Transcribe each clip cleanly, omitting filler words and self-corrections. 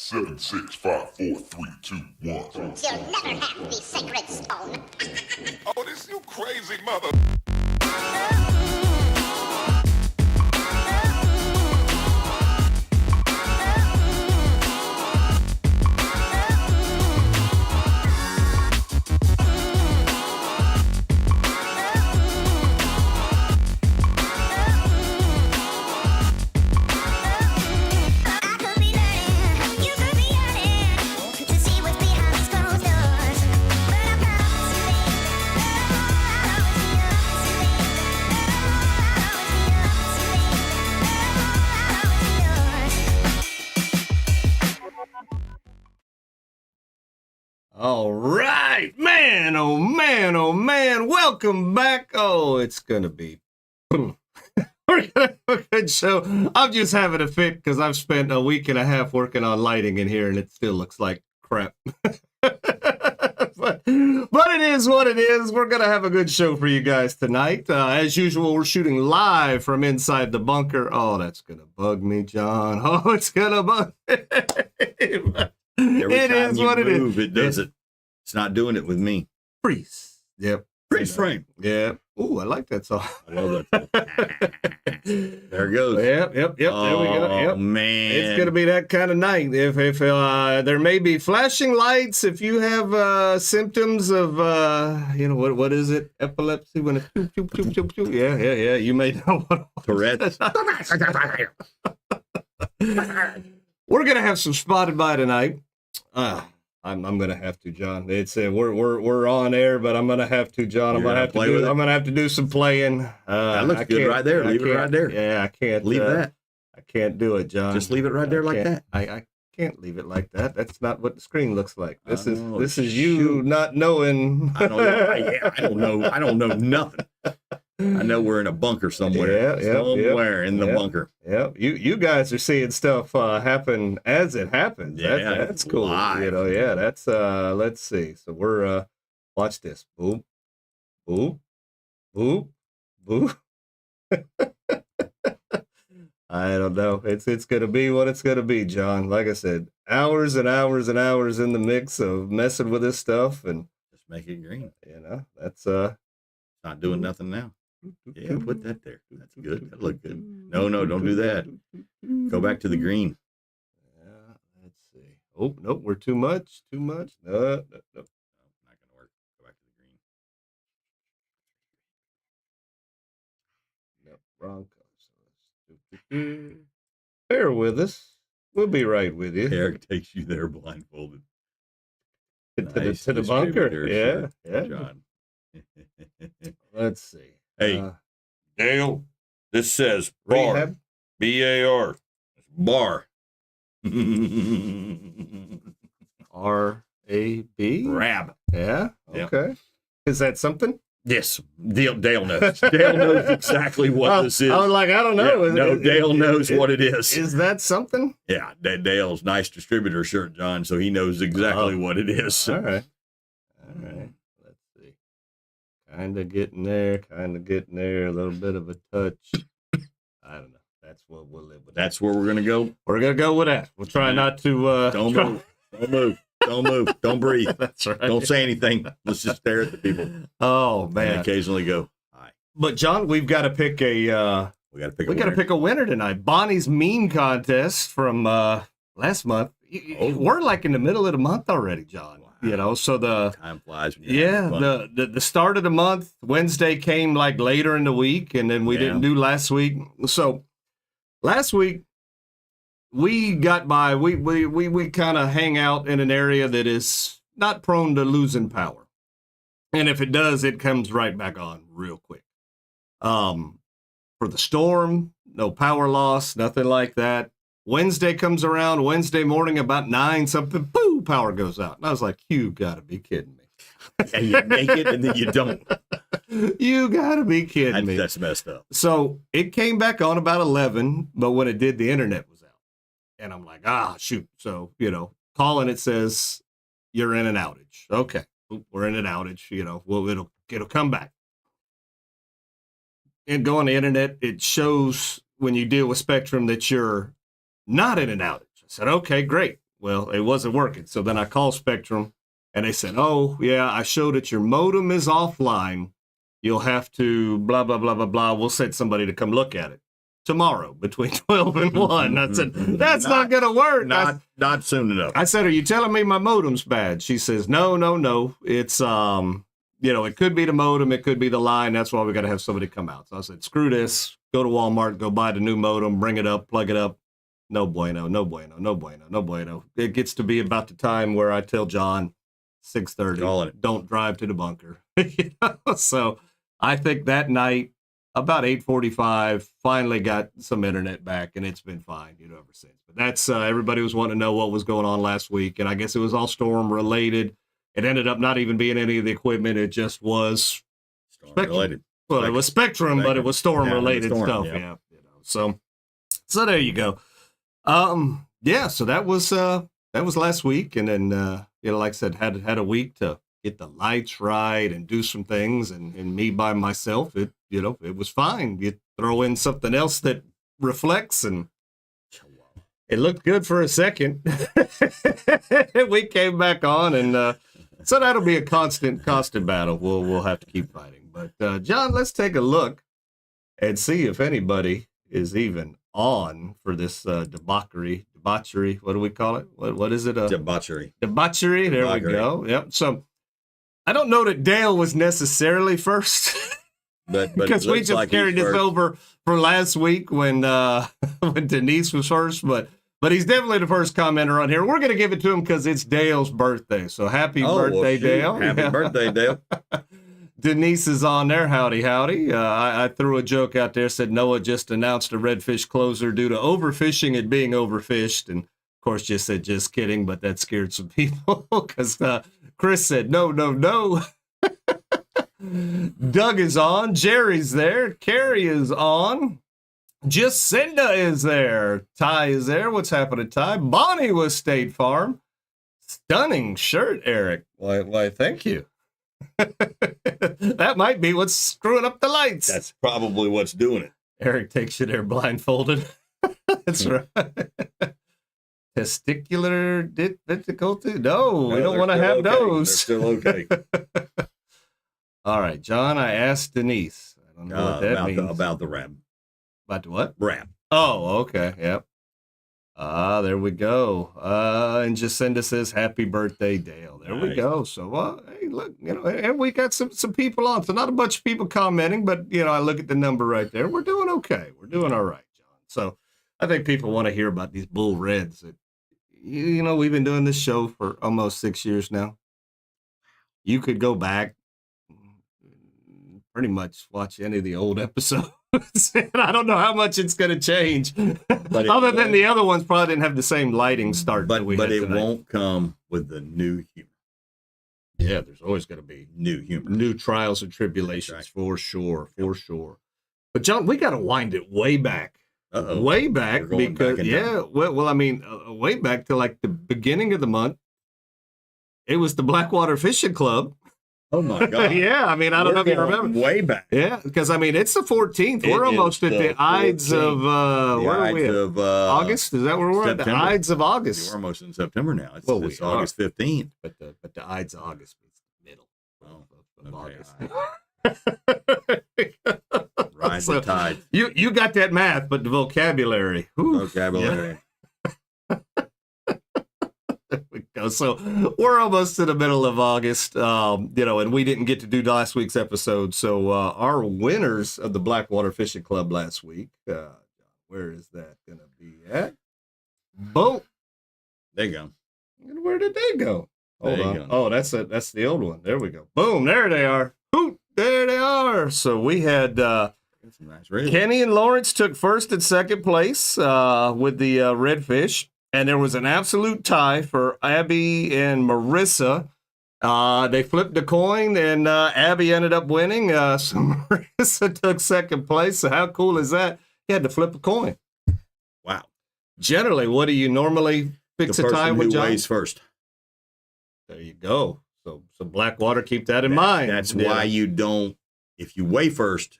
7, 6, 5, 4, 3, 2, 1. You'll never have the sacred stone. Oh, this you crazy mother. All right, man, oh man, oh man, welcome back. Oh, it's gonna be we're gonna have a good show. I'm just having a fit because I've spent a week and a half working on lighting in here and it still looks like crap. but it is what it is. We're gonna have a good show for you guys tonight. As usual, we're shooting live from inside the bunker. Oh, that's gonna bug me, John. Oh, it's gonna bug me. Every It time is you what it move, is. it does it. It's not doing it with me. Freeze. Yep. Freeze frame. Yeah. Ooh, I like that song. I love that. There it goes. Yep. There we go. Oh, Yep. man. It's gonna be that kind of night. If there may be flashing lights, if you have symptoms of what is it? Epilepsy when it pew, pew, pew, pew, pew. Yeah. You may know what Tourette's. We're gonna have some spotted by tonight. I'm gonna have to, John. It's we're on air, but I'm gonna have to, John. I'm gonna have to do some playing. That looks good right there. Leave it right there. Yeah, I can't leave that. I can't do it, John. Just leave it right there like that. I can't leave it like that. That's not what the screen looks like. This is you not knowing. I don't know. I don't know nothing. I know we're in a bunker somewhere. Somewhere in the bunker. Yeah, you guys are seeing stuff happen as it happens. Yeah, that's cool. Live. That's let's see. So we're watch this. Boop, boop, boop, boop. I don't know. It's gonna be what it's gonna be, John. Like I said, hours and hours and hours in the mix of messing with this stuff and just make it green. That's not doing nothing now. Yeah, put that there. That's good. That look good. No, don't do that. Go back to the green. Yeah, let's see. Oh, nope, we're too much. No. Not gonna work. Go back to the green. Nope, wrong color. Bear with us. We'll be right with you. Eric takes you there blindfolded. To the bunker. Yeah. John. Let's see. Hey, Dale, this says bar. Rehab? B-A-R. Bar. R-A-B? Rab. Yeah? Yep. Okay. Is that something? Yes. Dale knows. Dale knows exactly what this is. I was like, I don't know. Yeah, Dale knows what it is. Is that something? Yeah, Dale's nice distributor shirt, John, so he knows exactly what it is. All right. Let's see. Kind of getting there, a little bit of a touch. I don't know. That's what we'll live with. That's where we're going to go? We're going to go with that. We'll try not to... Don't move. Don't move. Don't breathe. That's right. Don't say anything. Let's just stare at the people. Oh, man. And occasionally go, hi. But, John, we've got to pick a... we got to pick a winner tonight. Bonnie's meme contest from last month. We're like in the middle of the month already, John. Wow. So the time flies. The start of the month, Wednesday came like later in the week, and then we didn't do last week. So last week we got by. We kind of hang out in an area that is not prone to losing power, and if it does, it comes right back on real quick. For the storm, no power loss, nothing like that. Wednesday comes around, Wednesday morning about 9 something, boom, power goes out. And I was like, you gotta be kidding me. And you make it and then you don't. You gotta be kidding me. That's messed up. So it came back on about 11, but when it did, the internet was out. And I'm like, shoot. So, calling it says you're in an outage. Okay, we're in an outage, well, it'll come back. And go on the internet, it shows when you deal with Spectrum that you're not in an outage. I said, okay, great. Well, it wasn't working. So then I called Spectrum, and they said, "Oh, yeah, I showed that your modem is offline. You'll have to blah, blah, blah, blah, blah. We'll send somebody to come look at it tomorrow between 12 and 1. I said, that's not going to work. Not soon enough. I said, are you telling me my modem's bad? She says, no. It's, it could be the modem. It could be the line. That's why we got to have somebody come out. So I said, screw this. Go to Walmart, go buy the new modem, bring it up, plug it up. No bueno. It gets to be about the time where I tell John, 6:30, don't drive to the bunker. So I think that night, about 8:45, finally got some internet back, and it's been fine, ever since. But that's everybody was wanting to know what was going on last week, and I guess it was all storm related. It ended up not even being any of the equipment; it just was storm related. Well, it was Spectrum, but it was storm related stuff. Yeah. So there you go. So that was last week, and then like I said, had a week to get the lights right and do some things, and me by myself, it was fine. You throw in something else that reflects, and it looked good for a second. We came back on, and so that'll be a constant battle. We'll have to keep fighting. But John, let's take a look and see if anybody is even on for this debauchery. What do we call it? What is it? Debauchery. There we go. Yep. So I don't know that Dale was necessarily first, but because we just carried this over for last week when when Denise was first, but he's definitely the first commenter on here. We're going to give it to him because it's Dale's birthday. So happy birthday, Dale. Happy birthday, Dale. Denise is on there. Howdy. I threw a joke out there, said Noah just announced a redfish closer due to overfishing and being overfished. And of course, just said, just kidding, but that scared some people because Chris said, no. Doug is on. Jerry's there. Karrie is on. Jacinda is there. Ty is there. What's happening, Ty? Bonnie was State Farm. Stunning shirt, Eric. Why, thank you. That might be what's screwing up the lights. That's probably what's doing it. Eric takes you there blindfolded. That's right. Testicular difficulty? No, we don't want to have those. They're still okay. All right, John, I asked Denise. I don't know what that means. About the wrap. About the what? Wrap. Oh, okay. Yep. There we go. And Jacinda says, happy birthday, Dale. There we go. So, hey, look, and we got some people on. So not a bunch of people commenting, but, I look at the number right there. We're doing okay. We're doing all right, John. So I think people want to hear about these Bull Reds. We've been doing this show for almost 6 years now. You could go back, pretty much watch any of the old episodes. And I don't know how much it's going to change. But other than the other ones probably didn't have the same lighting start. But it tonight. Won't come with the new humor. Yeah, there's always going to be new humor, new trials and tribulations, for sure. But John, we got to wind it way back. Way back because way back to like the beginning of the month. It was the Blackwater Fishing Club. Oh my God! Yeah, I don't know if you remember. Way back. Yeah, because it's the 14th. We're almost at the Ides of where are we at? August. Is that where we're at? The Ides of August. We're almost in September now. It's August 15th. But the Ides of August is the middle of August. Ride the tide. You got that math, but the vocabulary. Vocabulary. Yeah. So we're almost to the middle of August, and we didn't get to do last week's episode. So our winners of the Blackwater Fishing Club last week, where is that going to be at? Boom. There you go. And where did they go? Hold on. Oh, that's the old one. There we go. Boom. There they are. Hoot. There they are. So we had nice Kenny and Lawrence took first and second place with the redfish. And there was an absolute tie for Abby and Marissa. They flipped the coin, and Abby ended up winning. So Marissa took second place. So how cool is that? You had to flip a coin. Wow. Generally, what do you normally fix a tie with, John? Who weighs first. There you go. So Blackwater, keep that in mind. That's why you don't, if you weigh first,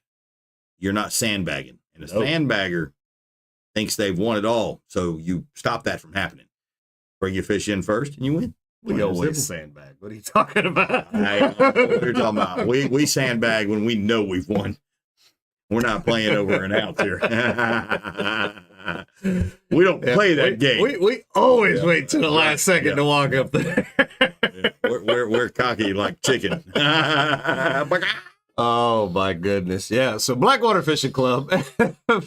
you're not sandbagging. And a sandbagger thinks they've won it all, so you stop that from happening. Bring your fish in first, and you win. We always sandbag. What are you talking about? What you're talking about. We sandbag when we know we've won. We're not playing over and out here. We don't play that game. We always wait to the last second to walk up there. We're cocky like chicken. Oh my goodness. Yeah. So Blackwater Fishing Club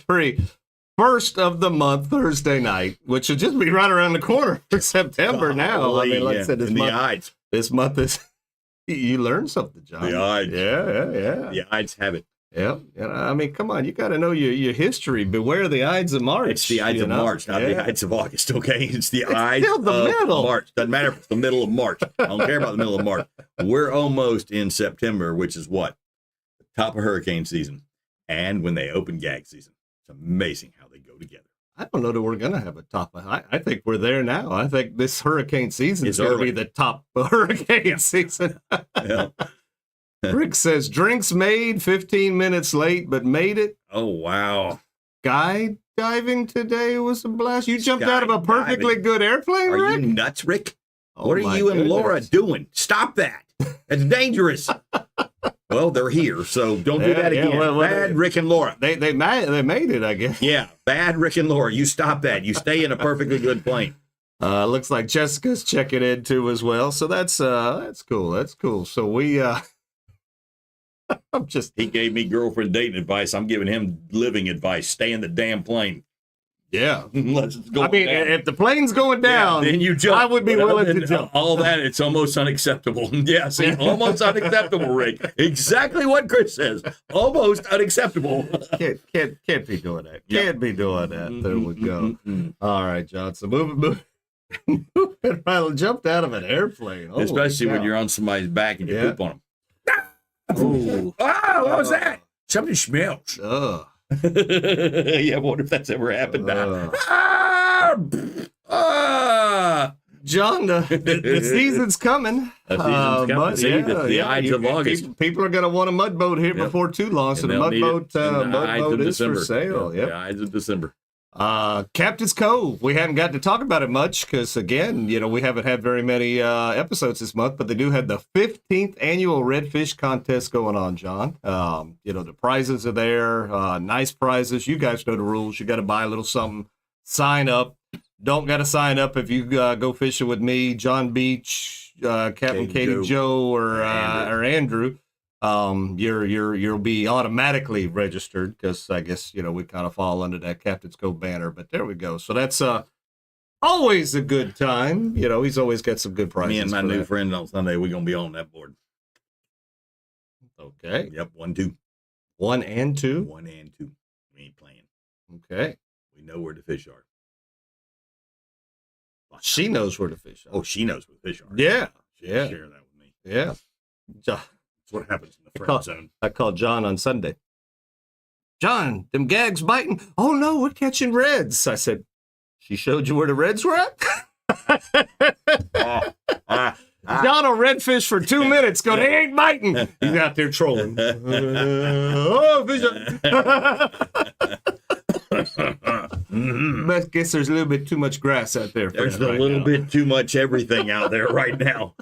free. First of the month, Thursday night, which will just be right around the corner for September now. I mean, like I said, this month is, you learn something, John. The Ides. Yeah. The Ides have it. Yeah. I mean, come on. You got to know your history. Beware the Ides of March. It's the Ides of March, not the Ides of August, okay? It's the Ides still the middle. of March. Doesn't matter if it's the middle of March. I don't care about the middle of March. We're almost in September, which is what? The top of hurricane season. And when they open gag season. It's amazing how they go together. I don't know that we're going to have a top. I think we're there now. I think this hurricane season is going to be the top hurricane season. Yeah. Rick says, drinks made 15 minutes late, but made it. Oh, wow. Sky diving today was a blast. You jumped out of a perfectly good airplane, Are Rick? you nuts, Rick? Oh, what are you and Laura goodness. doing? Stop that. It's dangerous. Well, they're here, so don't do that again. Bad Rick and Laura. They made it, I guess. Yeah, bad Rick and Laura. You stop that. You stay in a perfectly good plane. Looks like Jessica's checking in too as well. So that's cool. That's cool. So we He gave me girlfriend dating advice. I'm giving him living advice. Stay in the damn plane. Yeah. Let's go. I mean, down. if the plane's going down, then you jump. I would be willing to jump. All that, it's almost unacceptable. Yeah, see, almost unacceptable, Rick. Exactly what Chris says. Almost unacceptable. Can't be doing that. Can't be doing that. There we go. All right, John. So moving right, jumped out of an airplane. Holy Especially cow. when you're on somebody's back and you poop on them. Oh, What was that? Something smells. Yeah, I wonder if that's ever happened. John, the season's coming. The season's coming. See, the Ides of August. People are going to want a mud boat here before too long, so the mud boat is for sale. Yeah, the Ides of December. Captain's Cove. We haven't got to talk about it much because, again, we haven't had very many episodes this month, but they do have the 15th annual redfish contest going on, John. The prizes are there, nice prizes. You guys know the rules. You got to buy a little something, sign up. Don't got to sign up if you go fishing with me, John Beach, Captain Katie Joe, or Andrew. You'll be automatically registered because I guess we kind of fall under that Captain's Cove banner. But there we go. So that's always a good time. He's always got some good prizes. Me and my new friend on Sunday, we're gonna be on that board. Okay. Yep. 1, 2. 1 and 2. 1 and 2. We ain't playing. Okay. We know where the fish are. She knows where the fish are. Oh, she knows where the fish are. Yeah. Share that with me. Yeah. That's what happens in the friend zone. I called John on Sunday. John, them gags biting. Oh no, we're catching reds. I said, she showed you where the reds were at? John will redfish for 2 minutes. Go, they ain't biting. He's out there trolling. Fish. I guess there's a little bit too much grass out there. There's a little bit too much everything out there right now.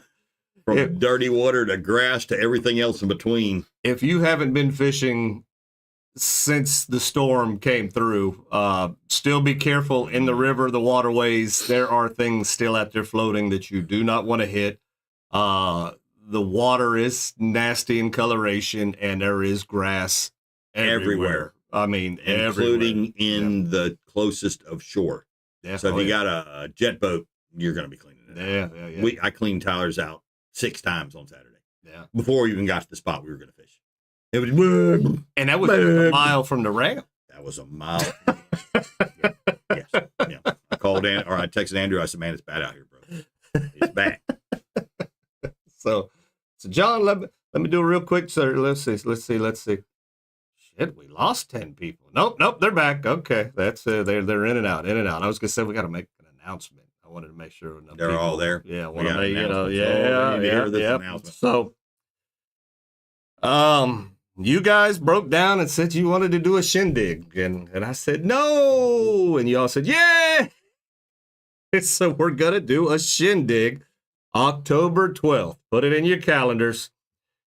From dirty water to grass to everything else in between. If you haven't been fishing since the storm came through, still be careful in the river, the waterways. There are things still out there floating that you do not want to hit. The water is nasty in coloration, and there is grass everywhere. I mean, including in the closest of shore. Yeah. So if you got a jet boat, you're going to be cleaning it out. Yeah. I cleaned Tyler's out 6 times on Saturday. Yeah. Before we even got to the spot we were going to fish. It was, and that was a mile from the ramp. That was a mile. Yes. Yeah. I texted Andrew. I said, man, it's bad out here, bro. It's bad. So John, let me do a real quick search. Let's see. Shit, we lost 10 people. Nope, they're back. Okay, that's they're in and out. I was gonna say we got to make an announcement. I wanted to make sure they're people, all there. Yeah, we got announcement. So, you guys broke down and said you wanted to do a shindig, and I said no, and you all said yeah. So we're going to do a shindig October 12th. Put it in your calendars.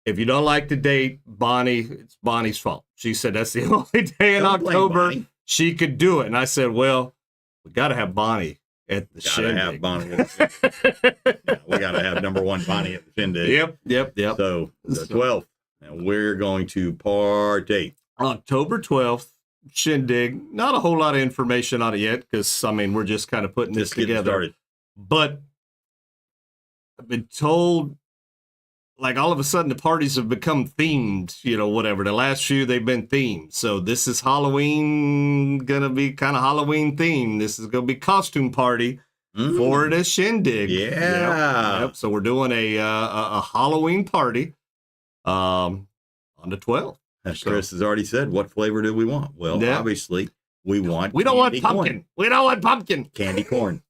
If you don't like the date, Bonnie, it's Bonnie's fault. She said that's the only day in Don't blame October Bonnie. she could do it. And I said, well, we got to have Bonnie at the Gotta shindig. have Bonnie. At the yeah, we got to have number one Bonnie at the shindig. Yep. So the 12th, and we're going to partake. October 12th, shindig. Not a whole lot of information on it yet because, I mean, we're just kind of putting this Just getting together. started. But I've been told, like, all of a sudden the parties have become themed, you know, whatever. The last few, they've been themed. So this is Halloween, going to be kind of Halloween themed. This is going to be costume party for the shindig. Yeah. Yep. So we're doing a Halloween party on the 12th. As Chris has already said, what flavor do we want? Well, Yeah. obviously, we want We don't want candy pumpkin. corn. We don't want pumpkin. Candy corn.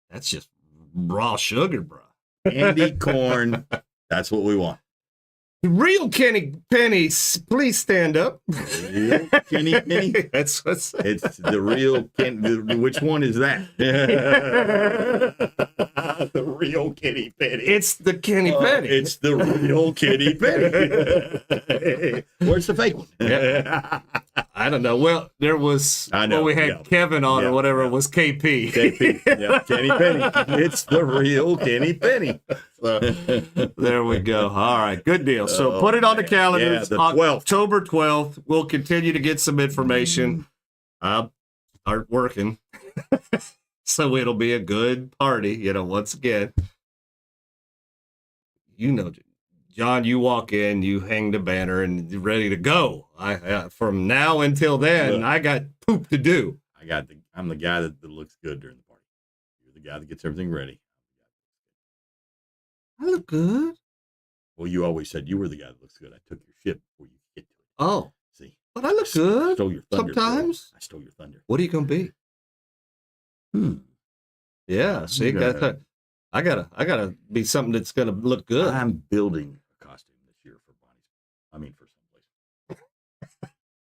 That's just raw sugar, bro. Candy corn. That's what we want. Real Kenny Penny, please stand up. Real Kenny Penny? That's what's It's the real which one is that? The real Kenny Penny. It's the Kenny Penny. It's the real Kenny Penny. Where's the fake one? Yeah. I don't know. Well, there was I know, when we had yeah. Kevin on Yeah, or whatever, yeah. it was KP. KP. Yeah, Kenny Penny. It's the real Kenny Penny. So, there we go. All right, good deal. So put it on the calendar. Yeah, the 12th. October 12th. We'll continue to get some information. I'll start working. So it'll be a good party, you know, once again. You know, John, you walk in, you hang the banner, and you're ready to go. From now until then, Look. I got poop to do. I'm the guy that looks good during the party. You're the guy that gets everything ready. I look good. Well, you always said you were the guy that looks good. I took your shit before you get to it. Oh, See, but I look I good. stole your thunder. girl. Sometimes. I stole your thunder. What are you gonna be? Yeah, see, Okay. I gotta be something that's gonna look good. I'm building a costume this year for Bonnie's. I mean, for someplace.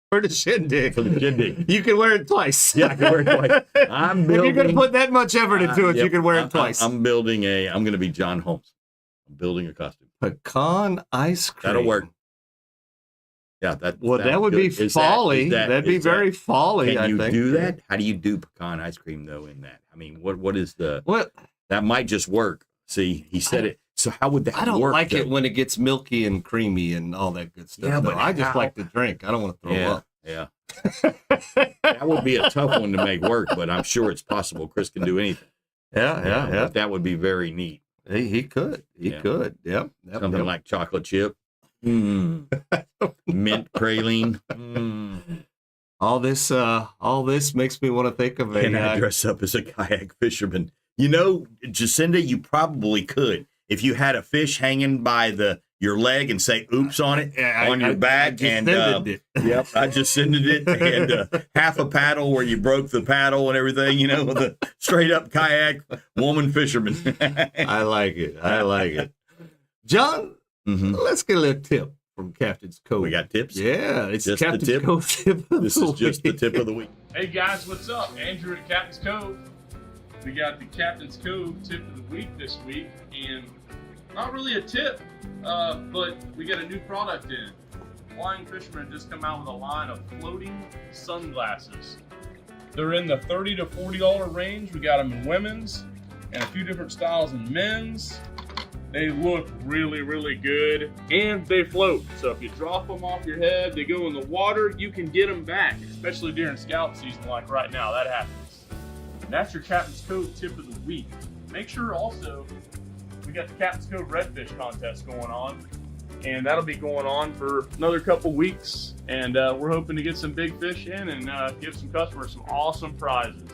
For the shindig. For the shindig. You can wear it twice. Yeah, I can wear it twice. I'm If you're building. gonna put that much effort into it, Yep. you can wear it twice. I'm building I'm going to be John Holmes. I'm building a costume. Pecan ice cream. That'll work. Yeah, that. Well, that sounds would good. be Is folly. that- That'd be is that- very folly, Can I you think. do that? How do you do pecan ice cream though? In that, I mean, what is the? Well, That might just work. See, he said it. So how would that I don't work? like though? it when it gets milky and creamy and all that good stuff. Yeah, though. but I just how? like to drink. I don't want to throw Yeah, up. yeah. That would be a tough one to make work, but I'm sure it's possible. Chris can do anything. Yeah. But that would be very neat. He could. He Yeah. could. Yep. Something like chocolate chip, mint praline. All this makes me want to think of Can I a. dress up as a kayak fisherman? You know, Jacinda, you probably could if you had a fish hanging by your leg and say "oops" on it on your back, and yep, I just sended it and half a paddle where you broke the paddle and everything. You know, with a straight up kayak woman fisherman. I like it. I like it. John, let's get a little tip from Captain's Cove. We got tips. Yeah, it's Just the Captain's tip? Cove tip. Of This the is just the week. tip of the week. Hey guys, what's up? Andrew at Captain's Cove. We got the Captain's Cove tip of the week this week, and not really a tip, but we got a new product in. Flying Fisherman just come out with a line of floating sunglasses. They're in the $30 to $40 range. We got them in women's and a few different styles in men's. They look really, really good, and they float. So if you drop them off your head, they go in the water, you can get them back, especially during scout season like right now. That happens. And that's your Captain's Cove tip of the week. Make sure also, we got the Captain's Cove Redfish contest going on, and that'll be going on for another couple weeks. And we're hoping to get some big fish in and give some customers some awesome prizes.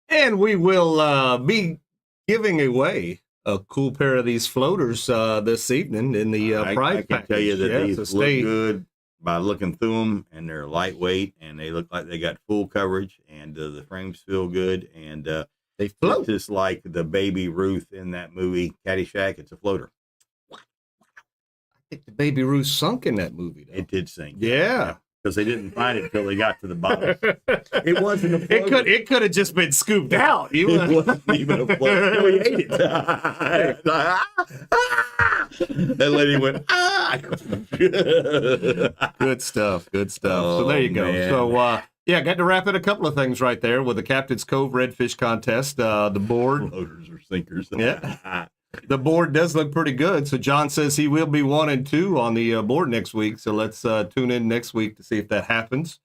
And we will be giving away a cool pair of these floaters this evening in the I prize can tell you that package. these so look stay. good by looking through them, and they're lightweight, and they look like they got full coverage, and the frames feel good, and They float. just like the baby Ruth in that movie Caddyshack. It's a floater. I think the Baby Ruth sunk in that movie. Though. It did sink. Yeah. because they didn't find it until they got to the bottom. It wasn't a floater. It could have just been scooped out. It wasn't even a floater. No, he ate it. That lady went, Good stuff. Good stuff. Oh, So there you go. man. So, yeah, got to wrap it a couple of things right there with the Captain's Cove Redfish contest. The board. Floaters or sinkers. Yeah. The board does look pretty good. So John says he will be 1 and 2 on the board next week. So let's tune in next week to see if that happens.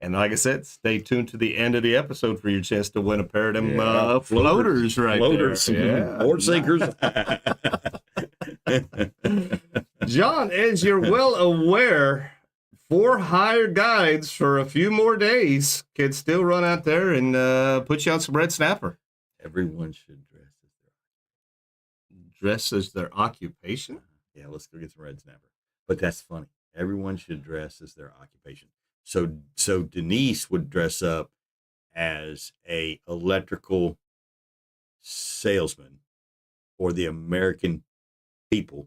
And like I said, stay tuned to the end of the episode for your chance to win a pair of them floaters right there. Yeah. Board sinkers. John, as you're well aware, 4 hired guides for a few more days can still run out there and put you on some red snapper. Everyone should Dress as their occupation? Yeah, let's go get some red snapper. But that's funny. Everyone should dress as their occupation. So Denise would dress up as a electrical salesman for the American people.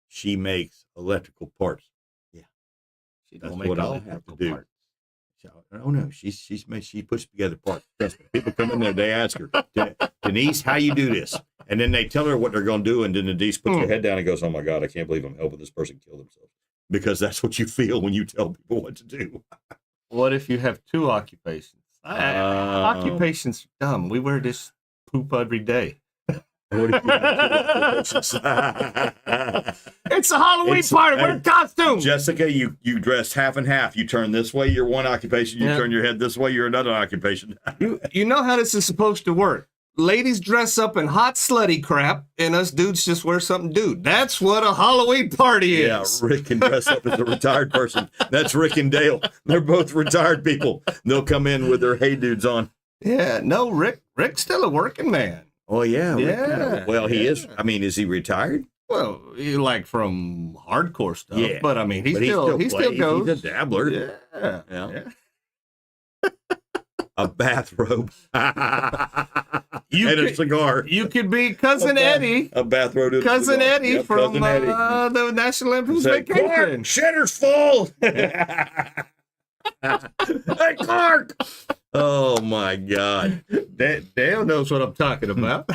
She makes electrical parts. Yeah, She that's don't make what I'll have to do. Oh no, she puts together parts. Trust me. People come in there, they ask her, Denise, how you do this? And then they tell her what they're going to do, and then Denise puts her head down and goes, "Oh my God, I can't believe I'm helping this person kill themselves." Because that's what you feel when you tell people what to do. What if you have 2 occupations? Occupations are dumb. We wear this poop every day. What if you have 2 occupations? It's a Halloween party. Wear a costume. Jessica, you dress half and half. You turn this way, you're one occupation. You turn your head this way, you're another occupation. You know how this is supposed to work. Ladies dress up in hot slutty crap, and us dudes just wear something dude. That's what a Halloween party is. Yeah, Rick can dress up as a retired person. That's Rick and Dale. They're both retired people. They'll come in with their hey dudes on. Yeah, no, Rick's still a working man. Oh, yeah. Yeah. Well, he is. I mean, is he retired? Well, like from hardcore stuff. Yeah. But I mean, he But still plays. goes. He's a dabbler. Yeah. Yeah. A bathrobe. You and could, a cigar. You could be Cousin Eddie. A bathrobe. And Cousin a cigar. Eddie Yep, from Cousin Eddie. The National Lampoon's Say, Clark, Vacation. shitter's full. Hey, Clark. Oh, my God. Dale knows what I'm talking about.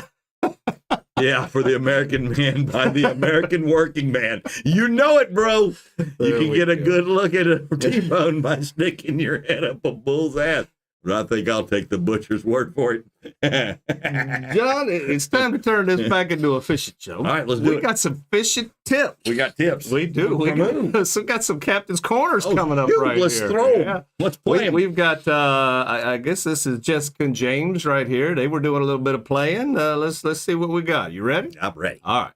Yeah, for the American man by the American working man. You know it, bro. You can get a good look at a T-bone by sticking your head up a bull's ass. But I think I'll take the butcher's word for it. John, it's time to turn this back into a fishing show. All right, let's do We it. got some fishing tips. We got tips. We do. We got some Captain's Corners coming up shoot, right let's here. throw 'em. Yeah. Let's play 'em. We've got, I guess this is Jessica and James right here. They were doing a little bit of playing. Let's see what we got. You ready? I'm ready. All right.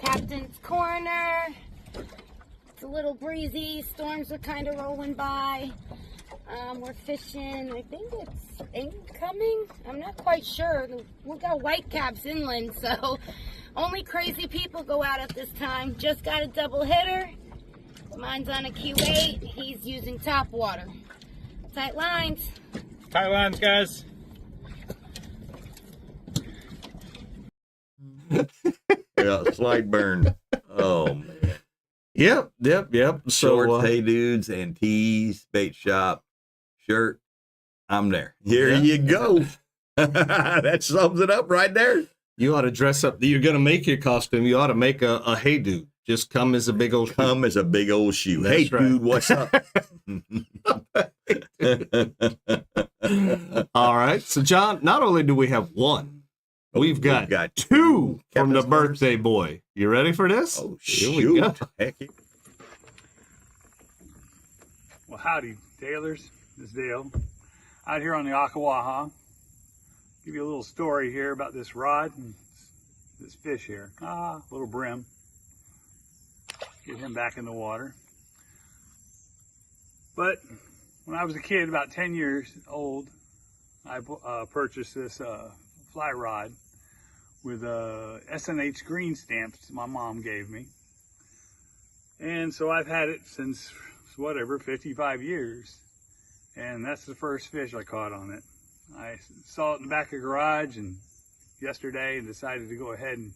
Captain's Corner. It's a little breezy. Storms are kind of rolling by. We're fishing. I think it's incoming. I'm not quite sure. We've got whitecaps inland, so only crazy people go out at this time. Just got a double hitter. Mine's on a Q8. He's using top water. Tight lines. Tight lines, guys. Yeah, slight burn. Oh, man. Yep. Shorts, So, hey dudes, and tees, bait shop, shirt. I'm there. Here Yeah. you go. That sums it up right there. you ought to dress up. You're going to make your costume. You ought to make a hey dude. Just come as a big old Come as a big old shoe. That's Hey, right. dude, what's up? All right. So, John, not only do we have one, we've got, got two from the Captain's Corners. birthday boy. You ready for this? Oh, Here we shoot. go. Heck yeah. Well, howdy, Tailors. This is Dale. Out here on the Akawaha. Give you a little story here about this rod and this fish here. Little brim. Get him back in the water. But when I was a kid, about 10 years old, I purchased this fly rod with SNH green stamps my mom gave me. And so I've had it since, whatever, 55 years. And that's the first fish I caught on it. I saw it in the back of the garage and yesterday and decided to go ahead and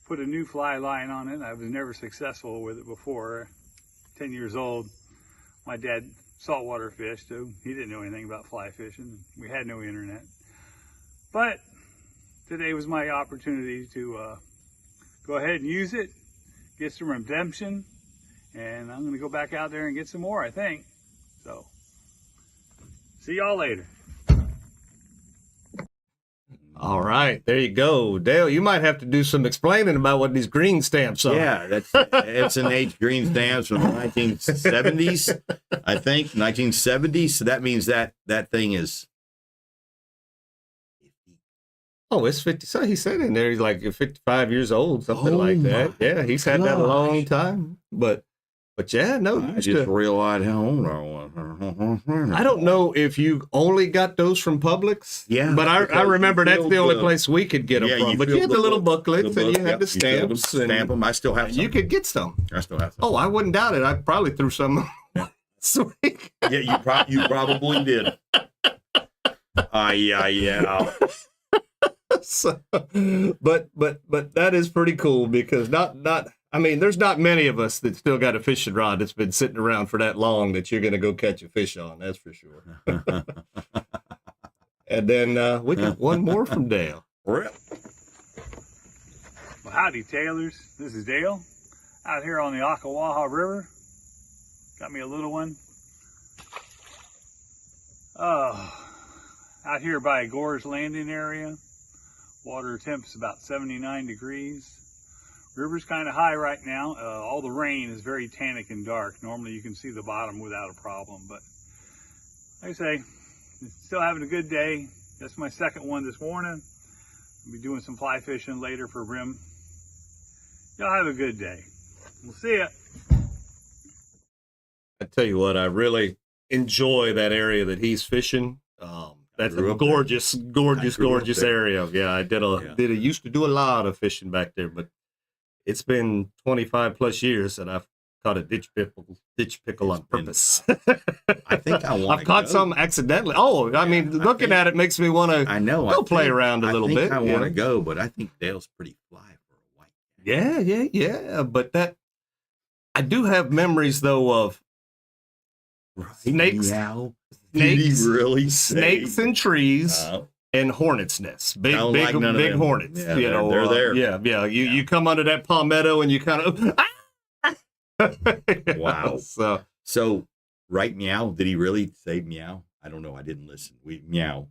put a new fly line on it. I was never successful with it before. 10 years old, my dad saltwater fished, so he didn't know anything about fly fishing. We had no internet. But today was my opportunity to go ahead and use it, get some redemption, and I'm going to go back out there and get some more, I think. So, see y'all later. All right, there you go. Dale, you might have to do some explaining about what these green stamps are. Yeah, that's S&H green stamps from the 1970s, I think, 1970s. So that means that thing is. Oh, it's 50. So he said in there he's like 55 years old, something like that. Yeah, he's had that a long time. But yeah, no. I just realized how old I was. I don't know if you only got those from Publix. Yeah, but I remember that's the only place we could get them from. But you had the little booklets and you had the stamps. Stamp them. I still have some. You could get some. I still have some. Oh, I wouldn't doubt it. I probably threw some this week. Yeah, you probably did. Yeah. So, but that is pretty cool because I mean, there's not many of us that still got a fishing rod that's been sitting around for that long that you're going to go catch a fish on. That's for sure. And then we got one more from Dale. Well, howdy, Taylors. This is Dale out here on the Ocklawaha River. Got me a little one. Out here by Gore's Landing area. Water temp's about 79 degrees. River's kind of high right now. All the rain is very tannic and dark. Normally you can see the bottom without a problem, but like I say, still having a good day. That's my second one this morning. I'll be doing some fly fishing later for brim. Y'all have a good day. We'll see ya. I tell you what, I really enjoy that area that he's fishing. That's a gorgeous area. Yeah, I used to do a lot of fishing back there, but it's been 25 plus years that I've caught a ditch pickle on purpose. I think I've caught some accidentally. Oh, I mean, looking at it makes me want to go play around a little bit. I want to go, but I think Dale's pretty fly for a white. Yeah. But I do have memories though of snakes. Snakes, really snakes and trees and hornets' nests. Big hornets. Yeah, you know, they're there. Yeah. You come under that palmetto and you kind of wow. So right meow. Did he really say meow? I don't know. I didn't listen. Meow.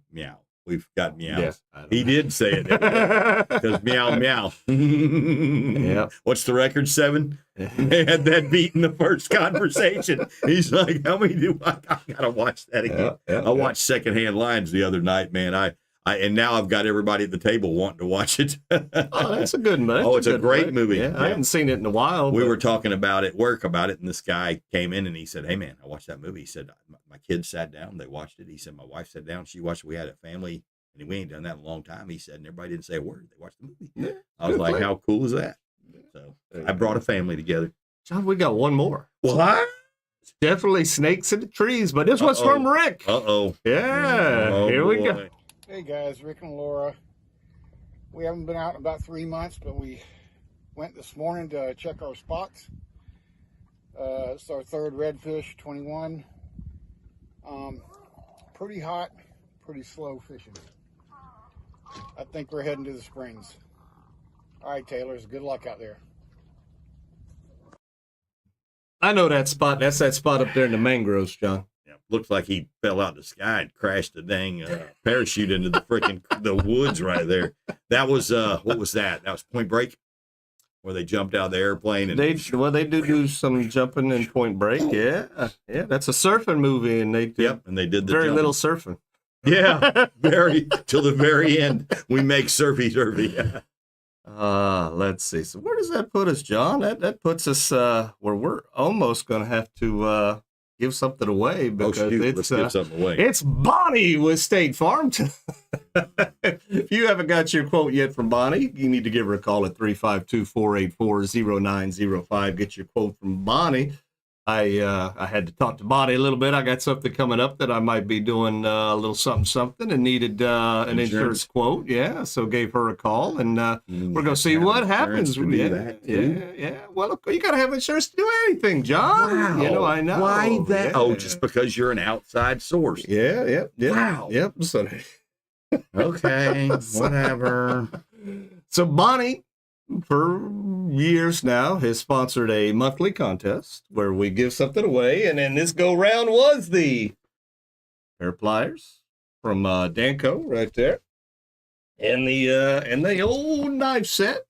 We've got meows. Yeah, he did say it because meow. Yeah. What's the record? 7. They had that beat in the first conversation. He's like, "How many do I gotta watch that again?" I watched Secondhand Lines the other night, man. And now I've got everybody at the table wanting to watch it. Oh, that's a good movie. It's a great movie. Yeah, I haven't seen it in a while. We were talking about it, work about it, and this guy came in and he said, "Hey, man, I watched that movie." He said, "My kids sat down, they watched it." He said, "My wife sat down, she watched it. We had a family, and we ain't done that in a long time." He said, and everybody didn't say a word. They watched the movie. Yeah, I was like, how cool is that? So I brought a family together. John, we got one more. What? Definitely snakes in the trees, but this one's from Rick. Yeah, here we go. Hey guys, Rick and Laura. We haven't been out in about 3 months, but we went this morning to check our spots. It's our third redfish, 21. Pretty hot, pretty slow fishing. I think we're heading to the springs. All right, Taylors, good luck out there. I know that spot. That's that spot up there in the mangroves, John. Yeah, looks like he fell out of the sky and crashed the dang parachute into the freaking the woods right there. That was what was that? That was Point Break, where they jumped out of the airplane. And they do some jumping in Point Break. Yeah. That's a surfing movie, and they did. And they did the very jumping. little surfing. Yeah, till the very end. We make surfy. Let's see. So where does that put us, John? That puts us where we're almost going to have to give something away because let's give something away. It's Bonnie with State Farm. If you haven't got your quote yet from Bonnie, you need to give her a call at 352-484-0905. Get your quote from Bonnie. I had to talk to Bonnie a little bit. I got something coming up that I might be doing a little something and needed an insurance quote. Yeah, so gave her a call, and we're going to see what happens. Yeah. Well, look, you got to have insurance to do anything, John. Wow. I know. Why that? Yeah. Oh, just because you're an outside source. Yeah. Wow. Yep. So, Okay, whatever. So Bonnie, for years now, has sponsored a monthly contest where we give something away, and then this go round was the pair of pliers from Danco right there, and the old knife set.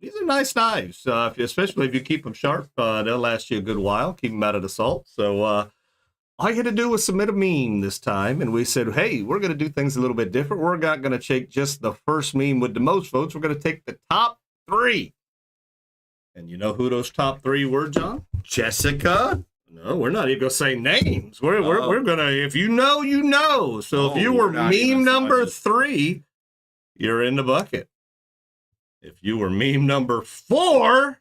These are nice knives, especially if you keep them sharp. They'll last you a good while. Keep them out of the salt. So all you had to do was submit a meme this time, and we said, hey, we're going to do things a little bit different. We're not going to take just the first meme with the most votes. We're going to take the top 3. And you know who those top 3 were, John? Jessica? No, we're not even going to say names. We're going to, if you know, you know. So if you were meme number 3, you're in the bucket. If you were meme number 4,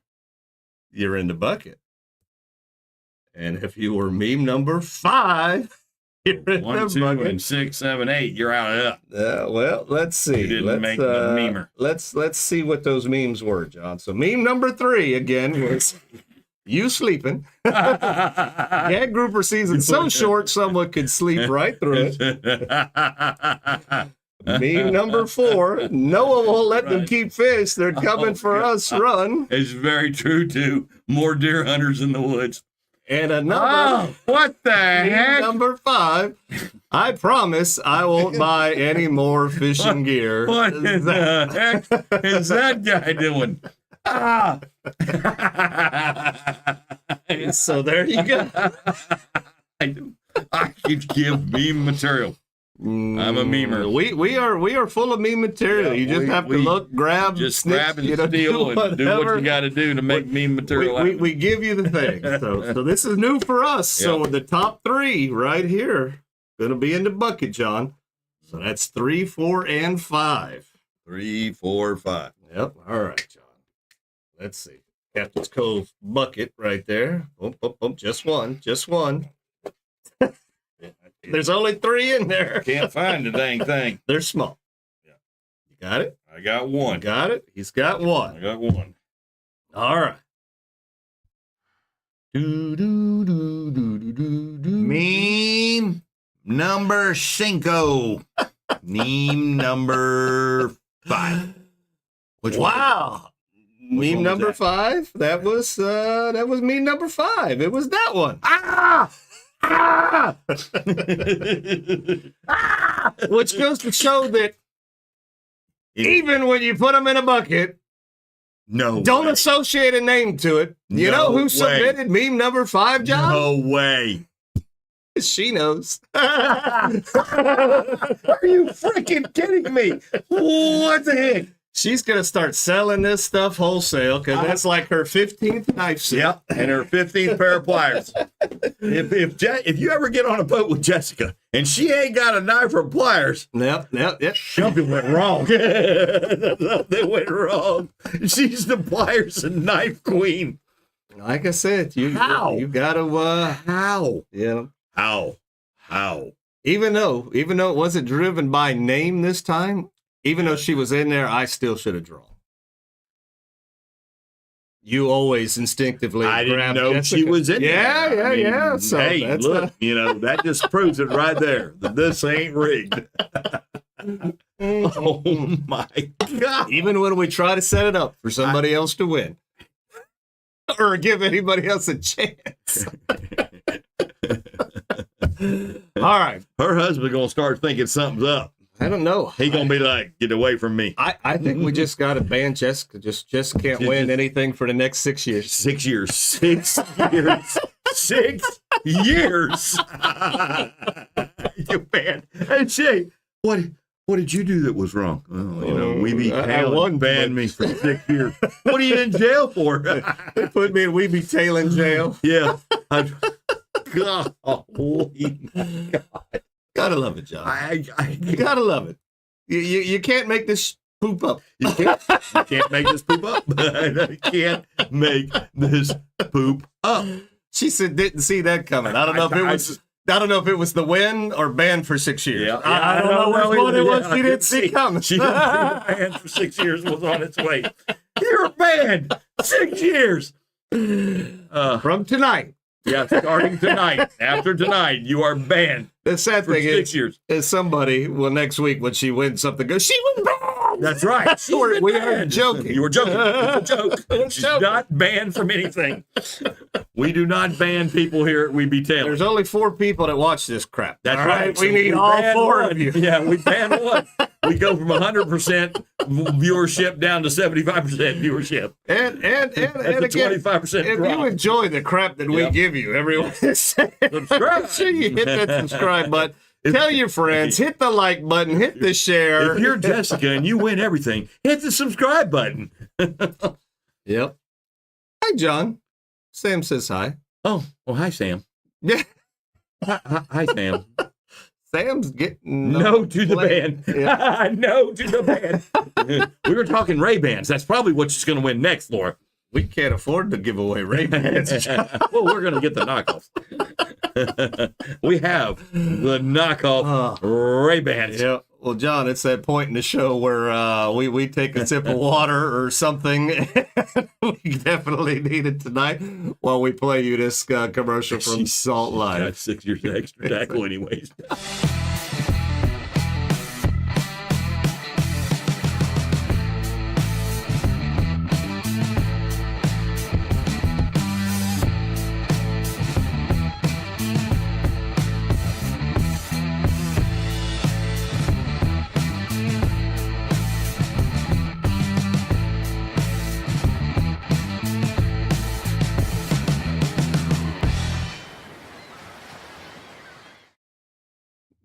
you're in the bucket. And if you were meme number 5, you're in the 1, 2, bucket. and 6, 7, 8. You're out of it. Well, let's see. You didn't let's, make the memer. Let's see what those memes were, John. So meme number 3 again was you sleeping. Gag grouper season so short, someone could sleep right through it. Meme number 4, Noah won't let them keep fish. They're coming for us. Run. It's very true too. More deer hunters in the woods. And another. What the heck? Number 5. I promise I won't buy any more fishing gear. What in the heck is that guy doing? So there you go. I could give meme material. I'm a memer. We are full of meme material. You just have to look, grab, just snitch, grab and steal and do what you got to do to make meme material. We give you the thing. So this is new for us. So the top 3 right here gonna be in the bucket, John. So that's 3, 4, and 5. 3, 4, 5. Yep. All right, John. Let's see. Captain's Cove bucket right there. Boom, boom, boom. Just one. There's only 3 in there. Can't find the dang thing. They're small. Yeah. You got it? I got 1. Got it? He's got 1. I got 1. All right. Meme number 5. Meme number 5. Wow. Meme number 5. That was meme number 5. It was that one. Which goes to show that even when you put them in a bucket, don't associate a name to it. You know who submitted meme number 5, John? No way. She knows. Are you freaking kidding me? What the heck? She's going to start selling this stuff wholesale because that's like her 15th knife set. Yep, and her 15th pair of pliers. If you ever get on a boat with Jessica and she ain't got a knife or pliers, yep. Something went wrong. Something went wrong. She's the pliers and knife queen. Like I said, you got to how? Yeah. How? Even though it wasn't driven by name this time, even though she was in there, I still should have drawn. You always instinctively I didn't grabbed know Jessica. she was in there. Yeah. So hey, that's look, that just proves it right there that this ain't rigged. Oh my God. Even when we try to set it up for somebody else to win or give anybody else a chance. All right. Her husband going to start thinking something's up. I don't know. He going to be like, get away from me. I think we just got to ban Jessica. Jessica can't win anything for the next 6 years. 6 years. 6 years. 6 years. You banned. Hey, Shay, what did you do that was wrong? Oh, Weeby Tail banned me for 6 years. What are you in jail for? They put me in Weeby Tail in jail. Yeah. God. Holy God. Gotta love it, John. You gotta love it. You can't make this poop up. You can't make this poop up. You can't make this poop up. She said didn't see that coming. I don't know if it was. I don't know if it was the win or ban for 6 years. Yeah, I don't know which one it was. She didn't see coming. She didn't see the ban for 6 years was on its way. You're banned 6 years. From tonight. Yeah, starting tonight. After tonight, you are banned. The sad for thing 6 years. is somebody will next week when she wins something goes, she was banned. That's right. We are joking. You were joking. It's a joke. She's not banned from anything. We do not ban people here at We Be Tailored. There's only 4 people that watch this crap. That's all right. We need all 4 one. of you. Yeah, we ban one. We go from 100% viewership down to 75% viewership. And That's again, a 25% if drop. you enjoy the crap that we give you every Wednesday, make sure you hit that subscribe button. Tell your friends, hit the like button, hit the share. If you're Jessica and you win everything, hit the subscribe button. Yep. Hi, John. Sam says hi. Oh, well, hi, Sam. Yeah. Hi, Sam. Sam's getting No to the play. band. Yeah. No to the band. We were talking Ray-Bans. That's probably what she's going to win next, Laura. We can't afford to give away Ray-Bans. Well, we're going to get the knockoffs. We have the knockoff Ray-Bans. Yeah. Well, John, it's that point in the show where we take a sip of water or something. We definitely need it tonight while we play you this commercial from Salt Life. Got 6 years of extra tackle anyways.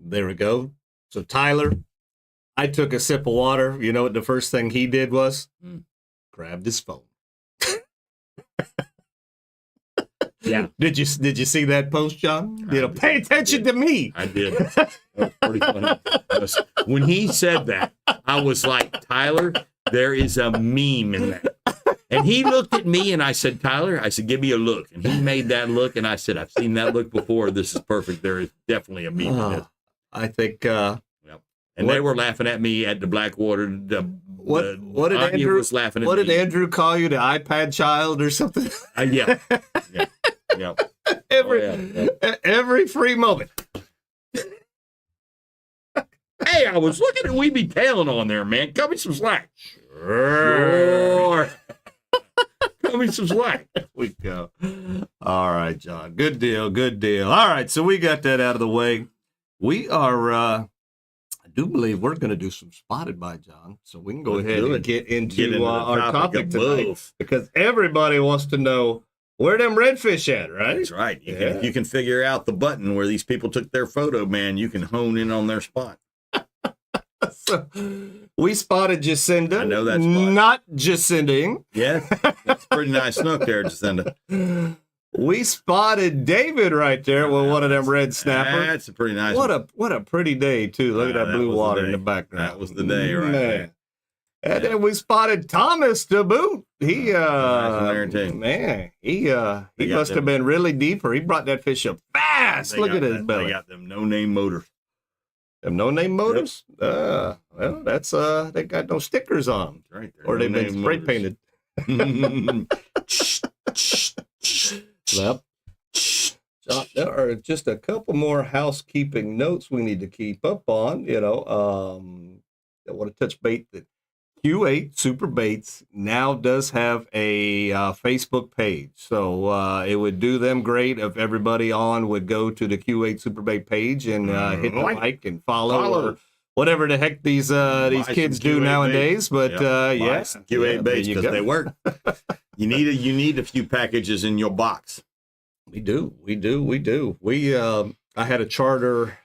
There we go. So Tyler, I took a sip of water. You know what the first thing he did was? Grabbed his phone. Yeah. Did you see that post, John? Pay attention to me. I did. That was pretty funny. When he said that, I was like, Tyler, there is a meme in that. And he looked at me and I said, Tyler, I said, give me a look. And he made that look and I said, I've seen that look before. This is perfect. There is definitely a meme in this. I think Yep. And they were laughing at me at the Blackwater. What did Anya Andrew was laughing at What did me. Andrew call you, the iPad child or something? Yeah. Yeah. Every free moment. Hey, I was looking at We Be Tailing on there, man. Cut me some slack. Sure. Cut me some slack. We go. All right, John. Good deal. Good deal. All right, so we got that out of the way. We are, I do believe we're going to do some Spotted by John, so we can go ahead and get into our topic tonight, because everybody wants to know where them redfish at, right? That's right. If you can figure out the button where these people took their photo, man, you can hone in on their spot. So, we spotted Jacinda. I know that spot. Not Jacinda. Yes, that's a pretty nice snook there, Jacinda. We spotted David right there with one of them red snappers. That's a pretty nice What a pretty day, too. Look at that blue water in the background. That was the day, right? Man. And then we spotted Thomas to boot. He man, he must have been really deep, or he brought that fish up fast. Look at his belly. They got them no-name motors. Them no-name motors? Well, that's they got no stickers on them. Right. Or they've been spray painted. Yep. There are just a couple more housekeeping notes we need to keep up on. I want to touch bait that Q8 Super Baits now does have a Facebook page. So it would do them great if everybody on would go to the Q8 Super Bait page and hit the like and follow. Or whatever the heck these kids do nowadays. But Q8 baits, because they work. You need a few packages in your box. We do. I had a charter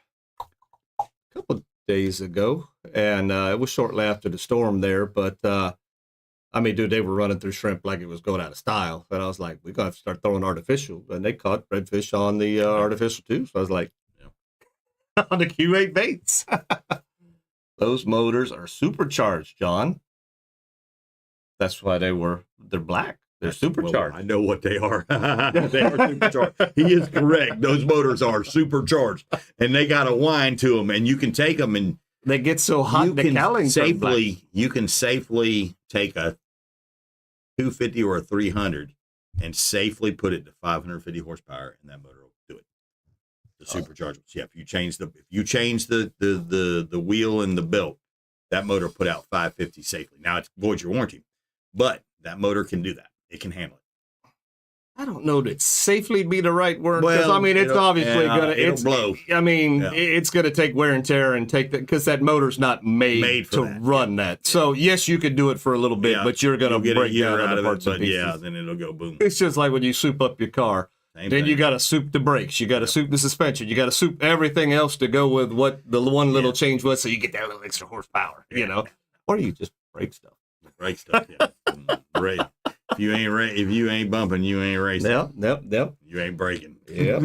a couple of days ago, and it was shortly after the storm there. But they were running through shrimp like it was going out of style. And I was like, we're gonna have to start throwing artificial. And they caught redfish on the artificial too. So I was like, on the Q8 baits. Those motors are supercharged, John. That's why they're black. They're supercharged. Well, I know what they are. They are supercharged. He is correct. Those motors are supercharged, and they got a whine to them, and you can take them and They get so hot you the can cowlings turn black. safely take a 250 or a 300 and safely put it to 550 horsepower, and that motor will do it. The supercharged. Yeah, if you change the wheel and the belt, that motor put out 550 safely. Now it voids your warranty, but that motor can do that. It can handle it. I don't know that safely be the right word. Well, I mean, it's obviously it'll blow. I mean, Yeah. it's going to take wear and tear and take that because that motor's not made for to that. run that. So yes, you could do it for a little bit, Yeah, but you're going you'll to get break a year down out other of it, parts and but pieces. yeah, then it'll go boom. It's just like when you soup up your car. Same Then you thing. got to soup the brakes. You got to soup the suspension. You got to soup everything else to go with what the one little change was, so you get that little extra horsepower. You know, or you just break stuff. Brake stuff. Yeah. Brake. If you ain't bumping, you ain't racing. Yep. You ain't braking. Yeah.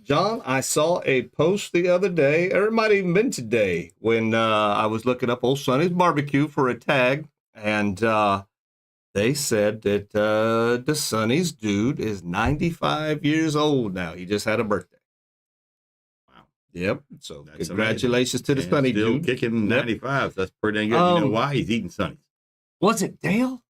John, I saw a post the other day, or it might have even been today, when I was looking up old Sonny's barbecue for a tag, and they said that the Sonny's dude is 95 years old now. He just had a birthday. Wow. Yep. So That's congratulations to the And Sonny still dude. kicking Yep. 95. That's pretty dang good. You know why? He's eating Sonny's. Was it Dale?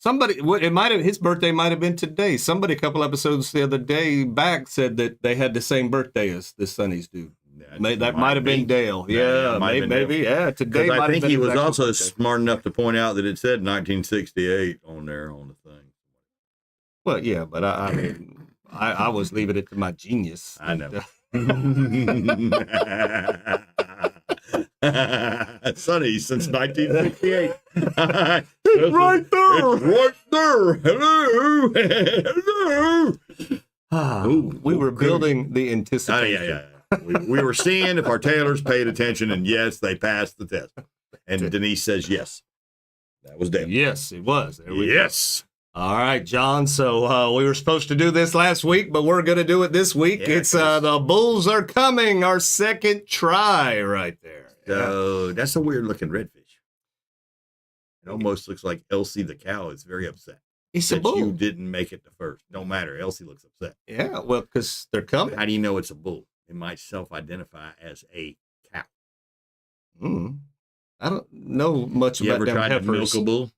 His birthday might have been today. Somebody a couple episodes the other day back said that they had the same birthday as the Sonny's dude. That might have been Dale. Yeah, might have been maybe. Dale. Yeah, today. Because I might have think been he his was actual also birthday. smart enough to point out that it said 1968 on there on the thing. Well, yeah, but I mean, I was leaving it to my genius. I know. Sonny since 1968. It's right there. It's right there. Hello. Hello. We were building the Oh, anticipation. yeah. We were seeing if our tailors paid attention, and yes, they passed the test. And Denise says yes. That was Dale. Yes, it was. There we go. Yes. All right, John. So we were supposed to do this last week, but we're going to do it this week. Yeah, It's the Bulls are coming. Our second try right there. So that's a weird looking redfish. It almost looks like Elsie the cow is very upset. It's a that bull. you didn't make it to first. Don't matter. Elsie looks upset. Yeah, well, because they're coming. How do you know it's a bull? It might self-identify as a cow. I don't know much You about ever them tried to milk heifers. a bull?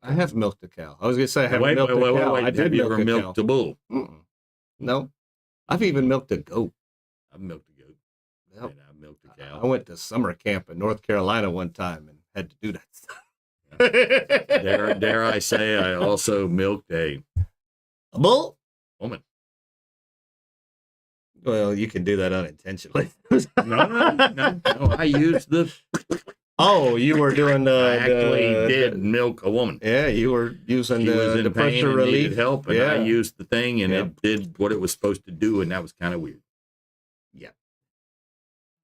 I have milked a cow. I was going to say I haven't Wait. milked a cow. I Have did you milk ever a milked cow. a bull? No. I've even milked a goat. I've milked a goat. Yep. And I've milked a cow. I went to summer camp in North Carolina one time and had to do that stuff. Dare I say I also milked a bull? woman. Well, you can do that unintentionally. No. I used the. Oh, you were doing I actually did milk a woman. Yeah, you were using She was the in pain pressure and relief. needed help, and Yeah. I used the thing, and Yep. it did what it was supposed to do, and that was kind of weird. Yeah.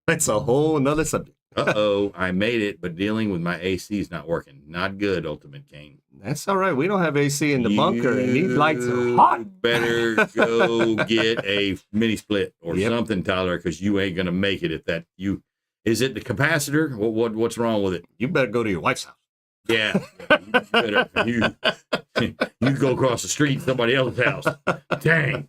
That's a whole another subject. Uh-oh, I made it, but dealing with my AC is not working. Not good, Ultimate King. That's all right. We don't have AC in the bunker, and these lights are hot. You better go get a mini split or Yep. something, Tyler, because you ain't gonna make it if that you. Is it the capacitor? What's wrong with it? You better go to your wife's house. Yeah, you go across the street to somebody else's house. Dang.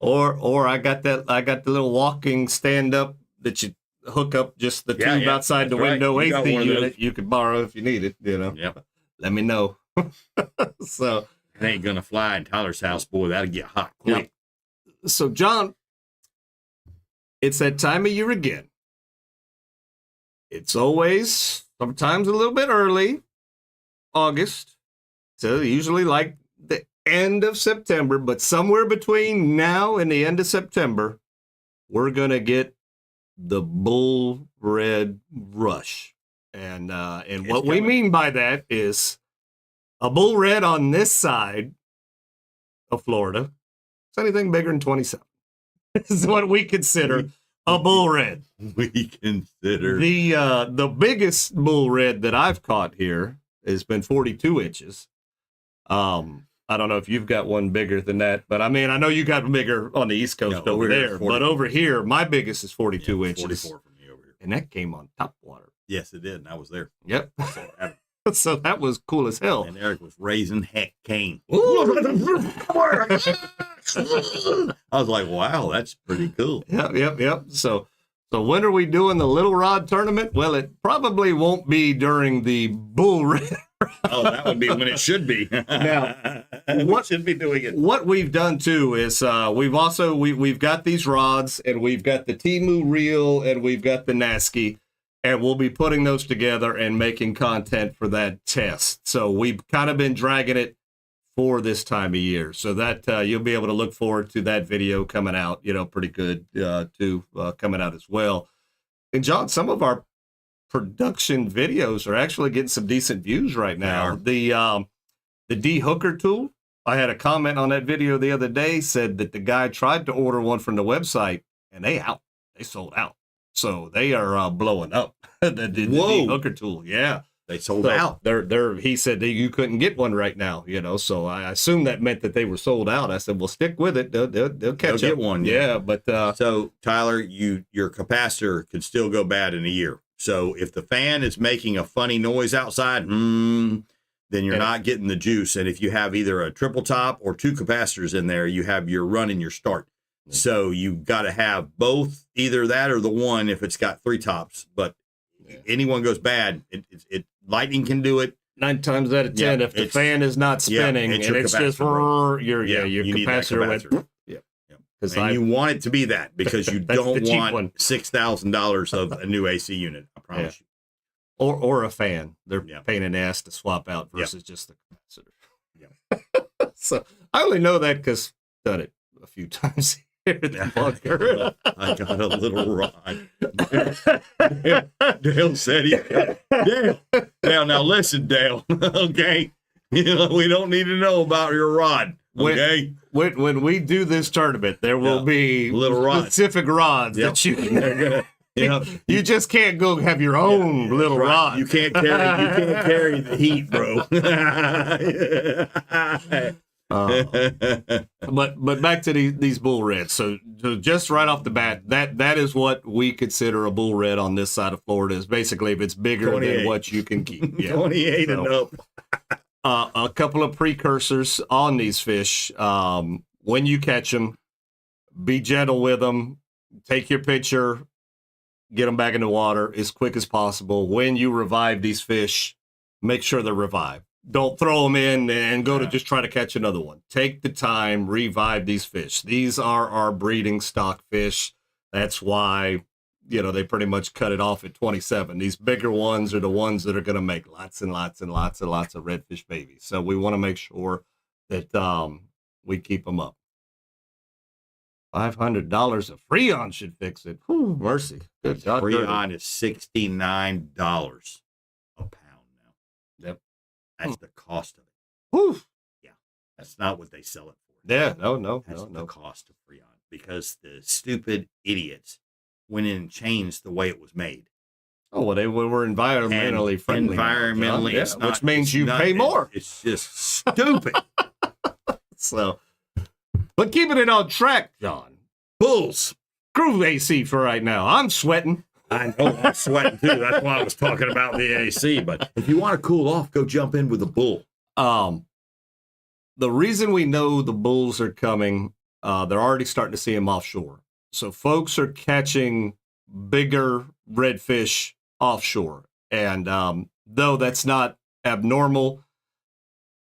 Or I got the little walking stand up that you hook up just the Yeah, tube yeah, outside the that's right. window You got AC one of those. unit you could borrow if you need it, you know. Yep. Let me know. So It ain't gonna fly in Tyler's house, boy. That'll get hot quick. So John, it's that time of year again. It's always sometimes a little bit early, August. So usually like the end of September, but somewhere between now and the end of September, we're going to get the bull red rush. And what we coming. mean by that is a bull red on this side of Florida. It's anything bigger than 27. This is what we consider a bull red. We consider The biggest bull red that I've caught here has been 42 inches. I don't know if you've got one bigger than that, but I mean, I know you got bigger on the East Coast No, over over here, there, 40. but over here, my biggest is 42 inches. 44 from me over here. And that came on top water. Yes, it did, and I was there. Yep. So, So that was cool as hell. And Eric was raising heck cane. I was like, wow, that's pretty cool. Yep. So when are we doing the little rod tournament? Well, it probably won't be during the Bull Redfish. Oh, that would be when it should be. Now, we should be doing it. What we've done too is we've got these rods, and we've got the Timu reel, and we've got the Nasky, and we'll be putting those together and making content for that test. So we've kind of been dragging it for this time of year, so that you'll be able to look forward to that video coming out, pretty good coming out as well. And John, some of our production videos are actually getting some decent views right now. The de-hooker tool, I had a comment on that video the other day, said that the guy tried to order one from the website and they sold out. So they are blowing up. the de-hooker tool, yeah. They sold out. He said that you couldn't get one right now, so I assumed that meant that they were sold out. I said, well, stick with it. They'll catch up. Get one. Yeah, but so Tyler, your capacitor could still go bad in a year. So if the fan is making a funny noise outside, then you're not getting the juice. And if you have either a triple top or two capacitors in there, you have your run and your start. So you've got to have both, either that or the one if it's got three tops. But anyone goes bad, it lightning can do it. 9 times out of 10, if the fan is not spinning and it's just your capacitor went. And you want it to be that because you don't want $6,000 of a new AC unit. I promise you. Or a fan. They're pain in the ass to swap out versus just the capacitor. Yeah. So I only know that because I've done it a few times here at the bunker. I got a little rod. Dale said Dale, now listen, Dale. Okay. We don't need to know about your rod. Okay. When we do this tournament, there will be little rods. Specific rods that you can. You just can't go have your own little rod. You can't carry the heat, bro. But back to these bull reds. So just right off the bat, that is what we consider a bull red on this side of Florida. Is basically if it's bigger than what you can keep. 28 and up. A couple of precursors on these fish. When you catch them, be gentle with them. Take your picture. Get them back in the water as quick as possible. When you revive these fish, make sure they're revived. Don't throw them in and go to just try to catch another one. Take the time, revive these fish. These are our breeding stock fish. That's why, they pretty much cut it off at 27. These bigger ones are the ones that are going to make lots and lots and lots and lots of redfish babies. So we want to make sure that we keep them up. $500 of Freon should fix it. Whew, mercy. Good God. Freon is $69 a pound now. Yep. That's the cost of it. Whew. Yeah. That's not what they sell it for. Yeah, no. That's the cost of Freon because the stupid idiots went in and changed the way it was made. Oh, well, they were environmentally friendly. Environmentally, which means you pay more. It's just stupid. So, but keeping it on track, John. Bulls. Screw AC for right now. I'm sweating. I know I'm sweating too. That's why I was talking about the AC. But if you want to cool off, go jump in with a bull. The reason we know the bulls are coming, they're already starting to see them offshore. So folks are catching bigger redfish offshore. And though that's not abnormal,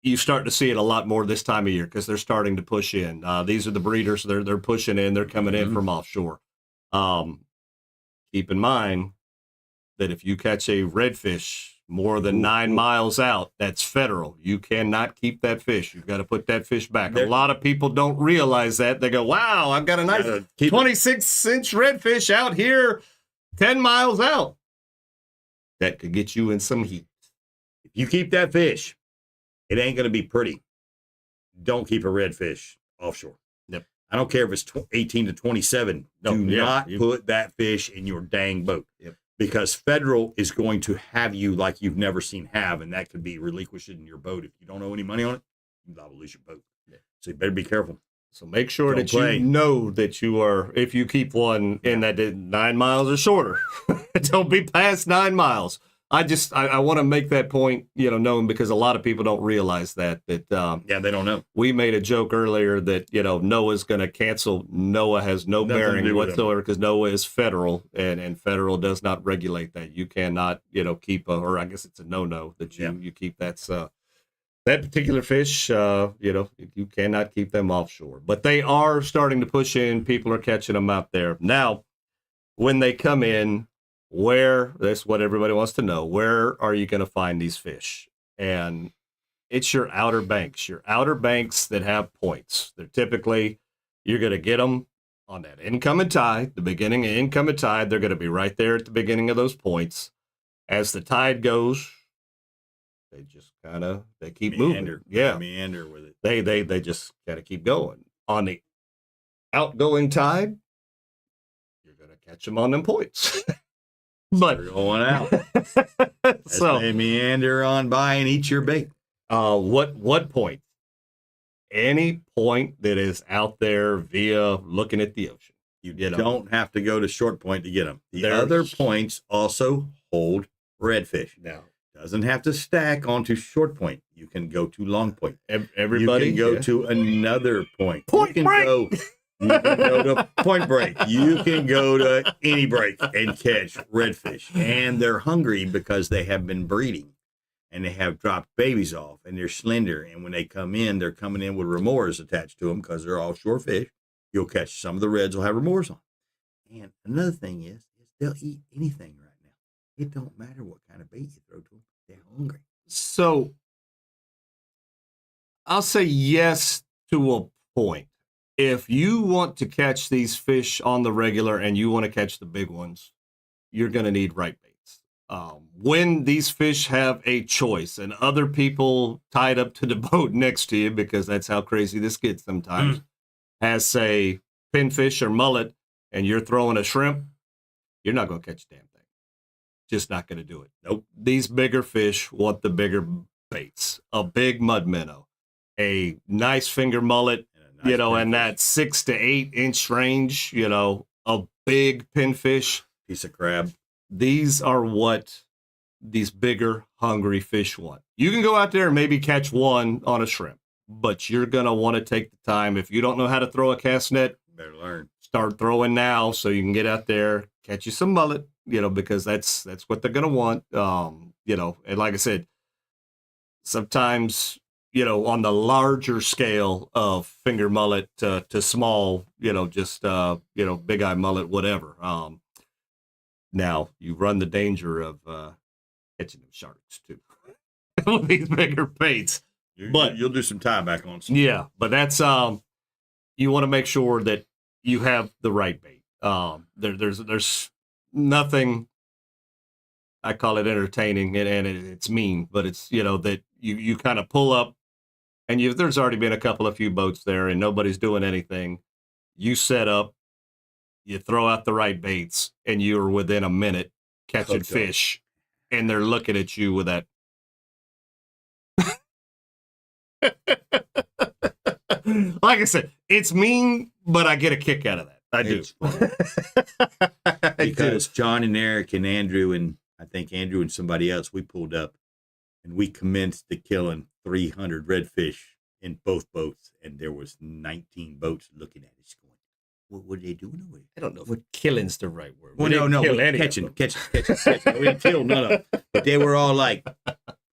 you start to see it a lot more this time of year because they're starting to push in. These are the breeders. They're pushing in. They're coming in from offshore. Keep in mind that if you catch a redfish more than 9 miles out, that's federal. You cannot keep that fish. You've got to put that fish back. A lot of people don't realize that. They go, wow, I've got a nice 26-inch redfish out here 10 miles out. That could get you in some heat. If you keep that fish, it ain't going to be pretty. Don't keep a redfish offshore. Yep. I don't care if it's 18 to 27. Do not put that fish in your dang boat. Yep. Because federal is going to have you like you've never seen have, and that could be relinquished in your boat. If you don't owe any money on it, you can lose your boat. Yeah. So you better be careful. So make sure that you know that you are, if you keep one in that 9 miles or shorter, don't be past 9 miles. I want to make that point, known because a lot of people don't realize that they don't know. We made a joke earlier that, Noah's going to cancel. Noah has no Nothing to bearing do with whatsoever because Noah is federal and federal does not regulate that. You cannot, keep or I guess it's a no that you keep that particular fish, you cannot keep them offshore. But they are starting to push in. People are catching them out there. Now, when they come in, that's what everybody wants to know. Where are you going to find these fish? And it's your outer banks that have points. They're typically, you're going to get them on that incoming tide, the beginning of incoming tide. They're going to be right there at the beginning of those points. As the tide goes, they just they keep moving. Yeah. Meander with it. They just kind of keep going. On the outgoing tide, you're going to catch them on them points. But they're going out. So they meander on by and eat your bait. What point? Any point that is out there via looking at the ocean. You don't have to go to short point to get them. The other points also hold redfish. Now, doesn't have to stack onto short point. You can go to long point. Everybody you can go to another point. Point break. You can go to Point Break. You can go to any break and catch redfish. And they're hungry because they have been breeding and they have dropped babies off and they're slender. And when they come in, they're coming in with remores attached to them because they're offshore fish. You'll catch some of the reds will have remores on. And another thing is they'll eat anything right now. It don't matter what kind of bait you throw to them. They're hungry. So I'll say yes to a point. If you want to catch these fish on the regular and you want to catch the big ones, you're going to need right baits. When these fish have a choice and other people tied up to the boat next to you, because that's how crazy this gets sometimes, has, say, pinfish or mullet, and you're throwing a shrimp, you're not going to catch a damn thing. Just not going to do it. Nope. These bigger fish want the bigger baits. A big mud minnow, a nice finger mullet, in that 6 to 8 inch range, a big pinfish, piece of crab. These are what these bigger, hungry fish want. You can go out there and maybe catch one on a shrimp, but you're going to want to take the time. If you don't know how to throw a cast net, better learn. Start throwing now so you can get out there, catch you some mullet, because that's what they're going to want. And like I said, sometimes, on the larger scale of finger mullet to small, just, big eye mullet, whatever. Now you run the danger of catching them sharks too with these bigger baits. But you'll do some tie back on some. Yeah, but that's you want to make sure that you have the right bait. There's nothing. I call it entertaining and it's mean, but it's that you kind of pull up. And there's already been a few boats there and nobody's doing anything. You set up, you throw out the right baits, and you're within a minute catching fish, and they're looking at you with that. Like I said, it's mean, but I get a kick out of that. I do. Because John and Eric and Andrew, and I think Andrew and somebody else, we pulled up and we commenced to killing 300 redfish in both boats, and there was 19 boats looking at us going, what are they doing over there? I don't know if killing's the right word. Well, no, catching. We didn't kill none of them. But they were all like,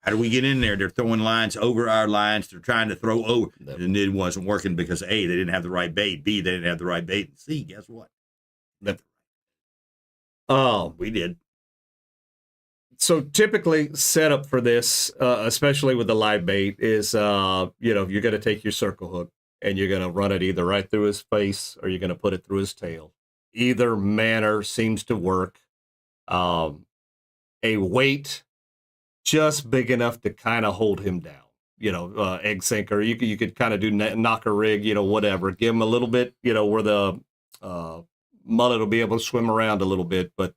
how do we get in there? They're throwing lines over our lines. They're trying to throw over. And it wasn't working because A, they didn't have the right bait. B, they didn't have the right bait. And C, guess what? Oh, we did. So typically setup for this, especially with the live bait, is, you're going to take your circle hook and you're going to run it either right through his face or you're going to put it through his tail. Either manner seems to work. A weight just big enough to kind of hold him down, egg sinker. You could kind of do knocker rig, whatever. Give him a little bit, where the mullet will be able to swim around a little bit, but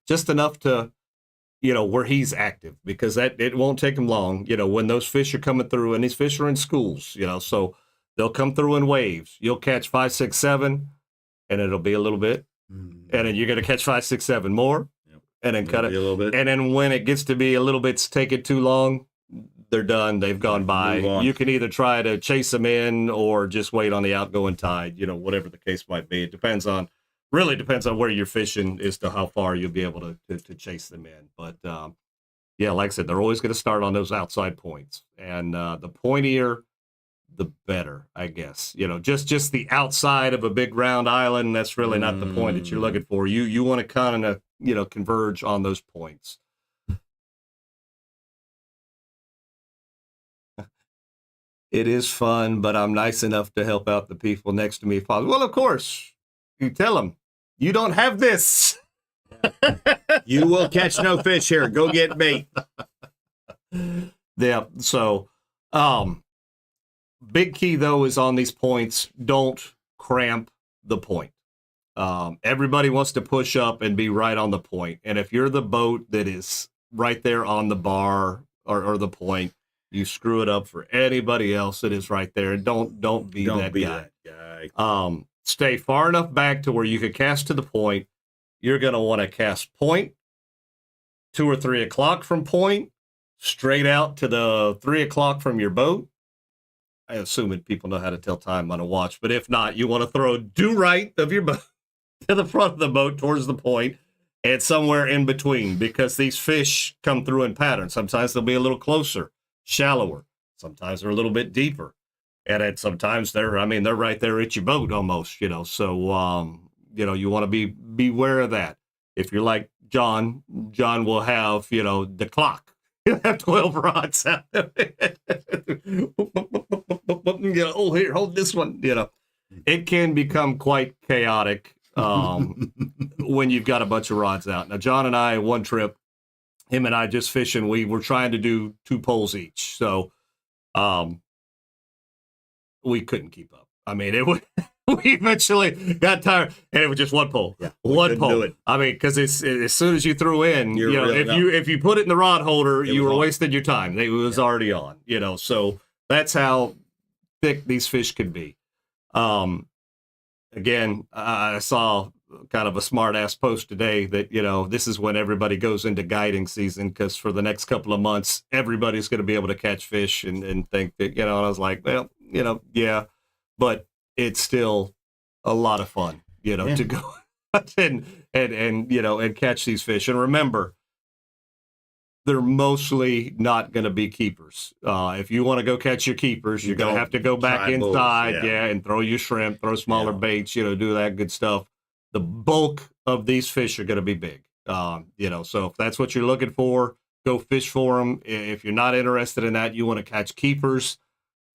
just enough to, where he's active, because it won't take him long, when those fish are coming through, and these fish are in schools, so they'll come through in waves. You'll catch 5, 6, 7, and it'll be a little bit. And then you're going to catch 5, 6, 7 more. and then cut it a little bit. And then when it gets to be a little bit take it too long, they're done. They've gone by. You can either try to chase them in or just wait on the outgoing tide, whatever the case might be. It really depends on where you're fishing as to how far you'll be able to chase them in. But yeah, like I said, they're always going to start on those outside points. And the pointier, the better, I guess. Just the outside of a big round island, that's really not the point that you're looking for. You want to kind of, converge on those points. It is fun, but I'm nice enough to help out the people next to me. Well, of course, you tell them, you don't have this. You will catch no fish here. Go get bait. Yeah, so big key, though, is on these points, don't cramp the point. Everybody wants to push up and be right on the point. And if you're the boat that is right there on the bar or the point, you screw it up for anybody else that is right there. Don't be that guy. Stay far enough back to where you can cast to the point. You're going to want to cast point, 2 or 3 o'clock from point, straight out to the 3 o'clock from your boat. I assume that people know how to tell time on a watch, but if not, you want to throw due right of your boat to the front of the boat towards the point and somewhere in between, because these fish come through in patterns. Sometimes they'll be a little closer, shallower. Sometimes they're a little bit deeper. And then sometimes they're right there at your boat almost, So, you want to beware of that. If you're like John will have, the clock. He'll have 12 rods out there. Oh, here, hold this one. It can become quite chaotic when you've got a bunch of rods out. Now, John and I, one trip, him and I just fishing, we were trying to do 2 poles each. So we couldn't keep up. We eventually got tired, and it was just one pole. Yeah, one pole. do it. Because as soon as you threw in, if you put it in the rod holder, you were wasting your time. It was already on. So that's how thick these fish can be. Again, I saw kind of a smart ass post today that this is when everybody goes into guiding season, because for the next couple of months, everybody's going to be able to catch fish and think that And I was like, well, yeah, but it's still a lot of fun, to go and catch these fish. And remember, they're mostly not going to be keepers. If you want to go catch your keepers, you're going to have to go back inside, and throw your shrimp, throw smaller baits, do that good stuff. The bulk of these fish are going to be big, So if that's what you're looking for, go fish for them. If you're not interested in that, you want to catch keepers.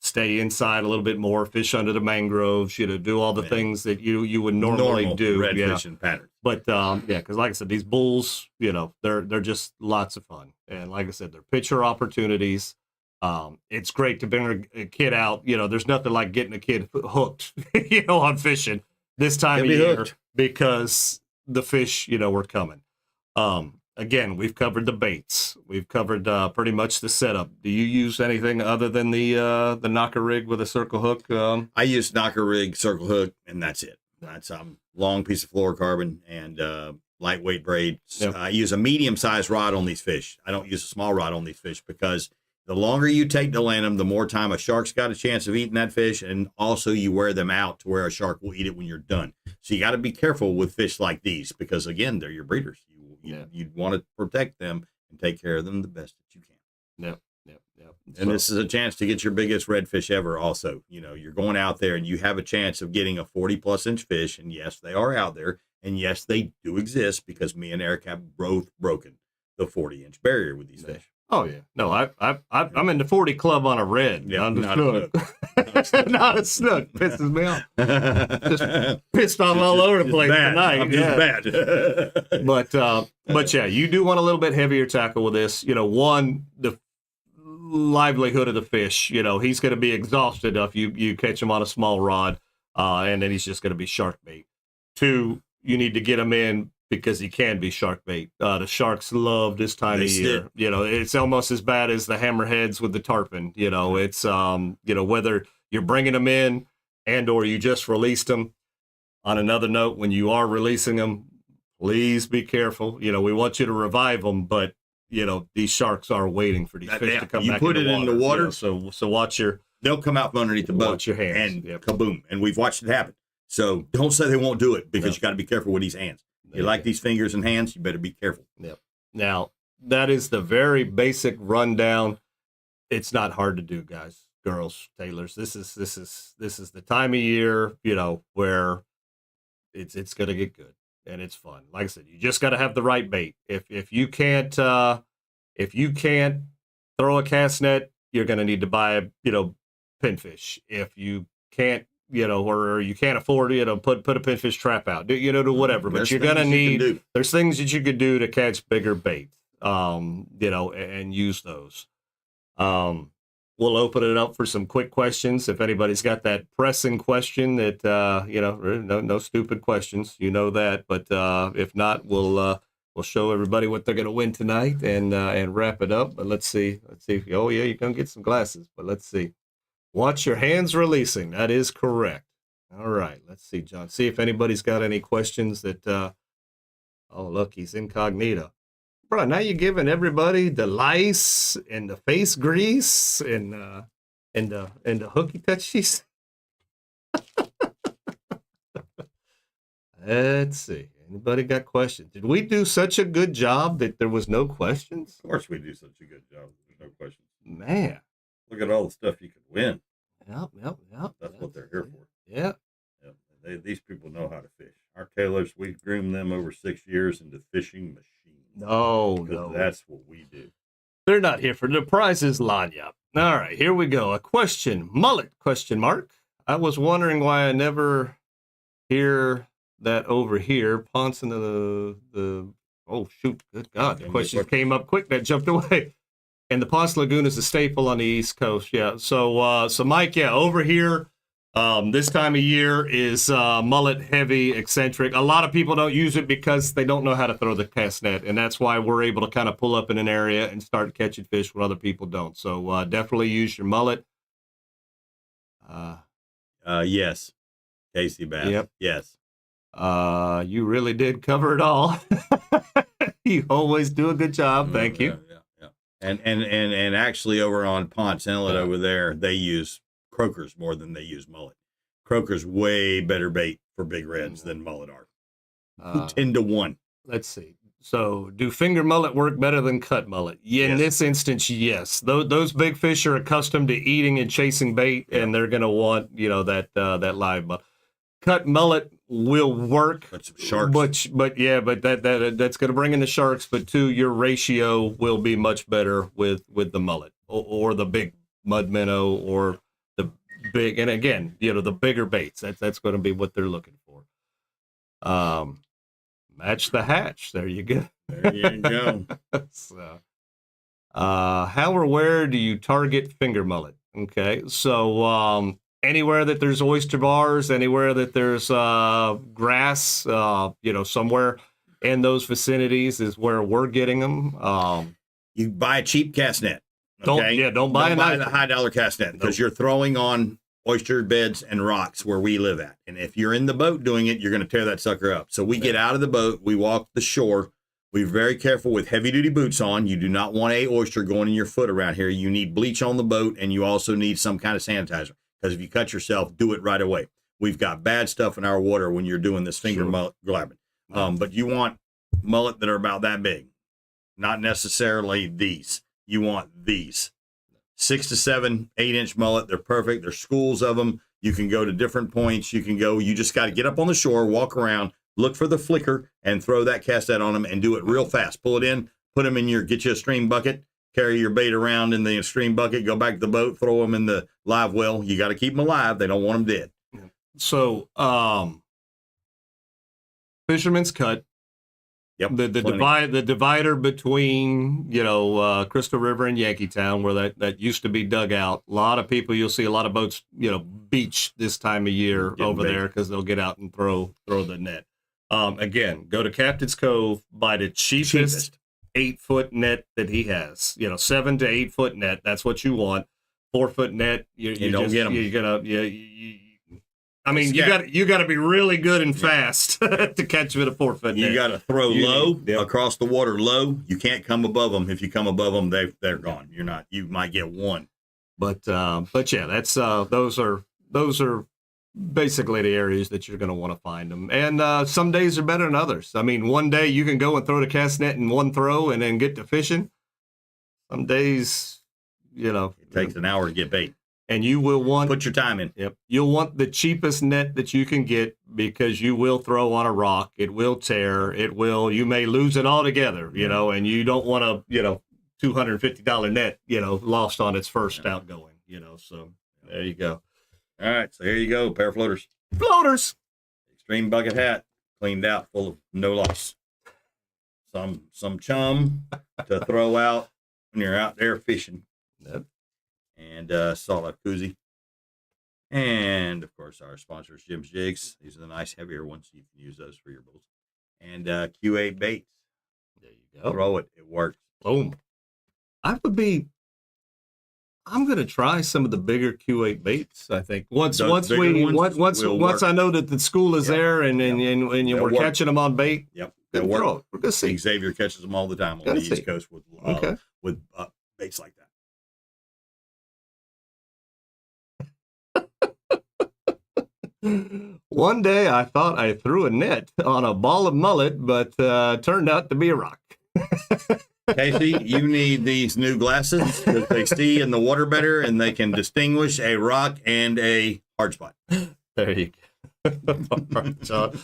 Stay inside a little bit more, fish under the mangroves, do all the things that you would normally do. Redfish and patterns. But because like I said, these bulls, they're just lots of fun. And like I said, they're picture opportunities. It's great to bring a kid out. There's nothing like getting a kid hooked, on fishing this time of year, because the fish, were coming. Again, we've covered the baits. We've covered pretty much the setup. Do you use anything other than the knocker rig with a circle hook? I use knocker rig, circle hook, and that's it. That's long piece of fluorocarbon and lightweight braid. Yep. I use a medium-sized rod on these fish. I don't use a small rod on these fish, because the longer you take to land them, the more time a shark's got a chance of eating that fish, and also you wear them out to where a shark will eat it when you're done. So you got to be careful with fish like these, because, again, they're your breeders. You'd want to protect them and take care of them the best that you can. Yep. And this is a chance to get your biggest redfish ever also. You're going out there and you have a chance of getting a 40-plus inch fish, and yes, they are out there, and yes, they do exist, because me and Eric have both broken the 40-inch barrier with these fish. Oh yeah, no, I'm in the 40 club on a red. Yeah, not a snook. Not a snook. Pisses me off. Just pissed off all over the place tonight. I'm just bad. But yeah, you do want a little bit heavier tackle with this. One, the livelihood of the fish. He's going to be exhausted if you catch him on a small rod, and then he's just going to be shark bait. 2, you need to get him in, because he can be shark bait. The sharks love this time of year. It's almost as bad as the hammerheads with the tarpon. It's whether you're bringing them in and or you just released them. On another note, when you are releasing them, please be careful. You know, we want you to revive them, but you know, these sharks are waiting for these fish to come you back put it in the water. Yeah, so watch your. They'll come out from underneath the boat. Watch your hands. And Yep. kaboom. And we've watched it happen. So don't say they won't do it, because you got to be careful with these hands. You like these fingers and hands, you better be careful. Yep. Now, that is the very basic rundown. It's not hard to do, guys, girls, tailors. This is the time of year, you know, where it's going to get good and it's fun. Like I said, you just got to have the right bait. If you can't throw a cast net, you're going to need to buy, you know, pinfish. If you can't, you know, or you can't afford, you know, put a pinfish trap out, you know, do whatever. But you're going to need, there's things that you could do to catch bigger bait, you know, and use those. We'll open it up for some quick questions. If anybody's got that pressing question that, you know, no stupid questions, you know that. But if not, we'll show everybody what they're going to win tonight and wrap it up. But let's see. Oh, yeah, you're going to get some glasses. But let's see. Watch your hands releasing. That is correct. All right. Let's see, John. See if anybody's got any questions that, oh, look, he's incognito. Bro, now you're giving everybody the lice and the face grease and the hooky touchies. Let's see. Anybody got questions? Did we do such a good job that there was no questions? Of course we do such a good job. There's no questions. Man. Look at all the stuff you could win. Yep. That's what they're here for. Yeah. These people know how to fish. Our tailors, we've groomed them over 6 years into fishing machines. No. That's what we do. They're not here for the prizes, Lanya. All right, here we go. A question. Mullet, question mark. I was wondering why I never hear that over here. Ponce and oh, shoot. Good God. The question came up quick. That jumped away. And the Ponce Lagoon is a staple on the East Coast. Yeah. So Mike, yeah, over here, this time of year is mullet heavy, eccentric. A lot of people don't use it because they don't know how to throw the cast net, and that's why we're able to kind of pull up in an area and start catching fish when other people don't. So definitely use your mullet. Yes. Casey Bass. Yep. Yes. You really did cover it all. You always do a good job. Thank you. Yeah. And actually over on Ponce Inlet over there, they use croakers more than they use mullet. Croakers way better bait for big reds than mullet are. 10 to 1. Let's see. So do finger mullet work better than cut mullet? Yeah, yes. In this instance, yes. Those big fish are accustomed to eating and chasing bait, and they're going to want, you know, that live mullet. Cut mullet will work, but some sharks. But that's going to bring in the sharks. But too, your ratio will be much better with the mullet or the big mud minnow or the big. And again, you know, the bigger baits. That's going to be what they're looking for. Match the hatch. There you go. There you go. So, how or where do you target finger mullet? Okay, so anywhere that there's oyster bars, anywhere that there's grass, you know, somewhere in those vicinities is where we're getting them. You buy a cheap cast net. Okay? Don't buy the high dollar cast net because you're throwing on oyster beds and rocks where we live at. And if you're in the boat doing it, you're going to tear that sucker up. So we get out of the boat, we walk the shore. We're very careful with heavy duty boots on. You do not want a oyster going in your foot around here. You need bleach on the boat, and you also need some kind of sanitizer. Because if you cut yourself, do it right away. We've got bad stuff in our water when you're doing this finger mullet grabbing. But you want mullet that are about that big, not necessarily these. You want these 6 to 7, 8-inch mullet. They're perfect. There's schools of them. You can go to different points. You just got to get up on the shore, walk around, look for the flicker, and throw that cast net on them and do it real fast. Pull it in, put them in get you a stream bucket. Carry your bait around in the stream bucket, go back to the boat, throw them in the live well. You got to keep them alive. They don't want them dead. So, fisherman's cut. Yep. The divider between, you know, Crystal River and Yankeetown, where that used to be dug out. A lot of people, you'll see a lot of boats, you know, beach this time of year over there because they'll get out and throw the net. Again, go to Captain's Cove, buy the cheapest 8-foot net that he has, you know, 7 to 8 foot net. That's what you want. 4-foot net. You don't get them. I mean, you got to be really good and fast to catch them at a 4-foot net. You got to throw low, across the water low. You can't come above them. If you come above them, they're gone. You're not. You might get one. But yeah, that's those are basically the areas that you're going to want to find them. And some days are better than others. I mean, one day you can go and throw the cast net in one throw and then get to fishing. Some days, it takes an hour to get bait. And you will put your time in. Yep. You'll want the cheapest net that you can get because you will throw on a rock. It will tear. You may lose it altogether, and you don't want a, $250 net, lost on its first outgoing, so there you go. All right. So here you go. Pair of floaters. Floaters. Extreme bucket hat, cleaned out, full of no loss. Some chum to throw out when you're out there fishing. Yep. And solid koozie. And of course, our sponsors, Jim's Jigs. These are the nice heavier ones. You can use those for your bulls. And Q8 baits. There you go. Throw it. It works. Boom. I'm going to try some of the bigger Q8 baits. I think once I know that the school is there and we're catching them on bait. Yep. We're going to see. Xavier catches them all the time on the East Coast with baits like that. One day I thought I threw a net on a ball of mullet, but turned out to be a rock. Casey, you need these new glasses because they see in the water better and they can distinguish a rock and a hard spot. There you go. All right, John.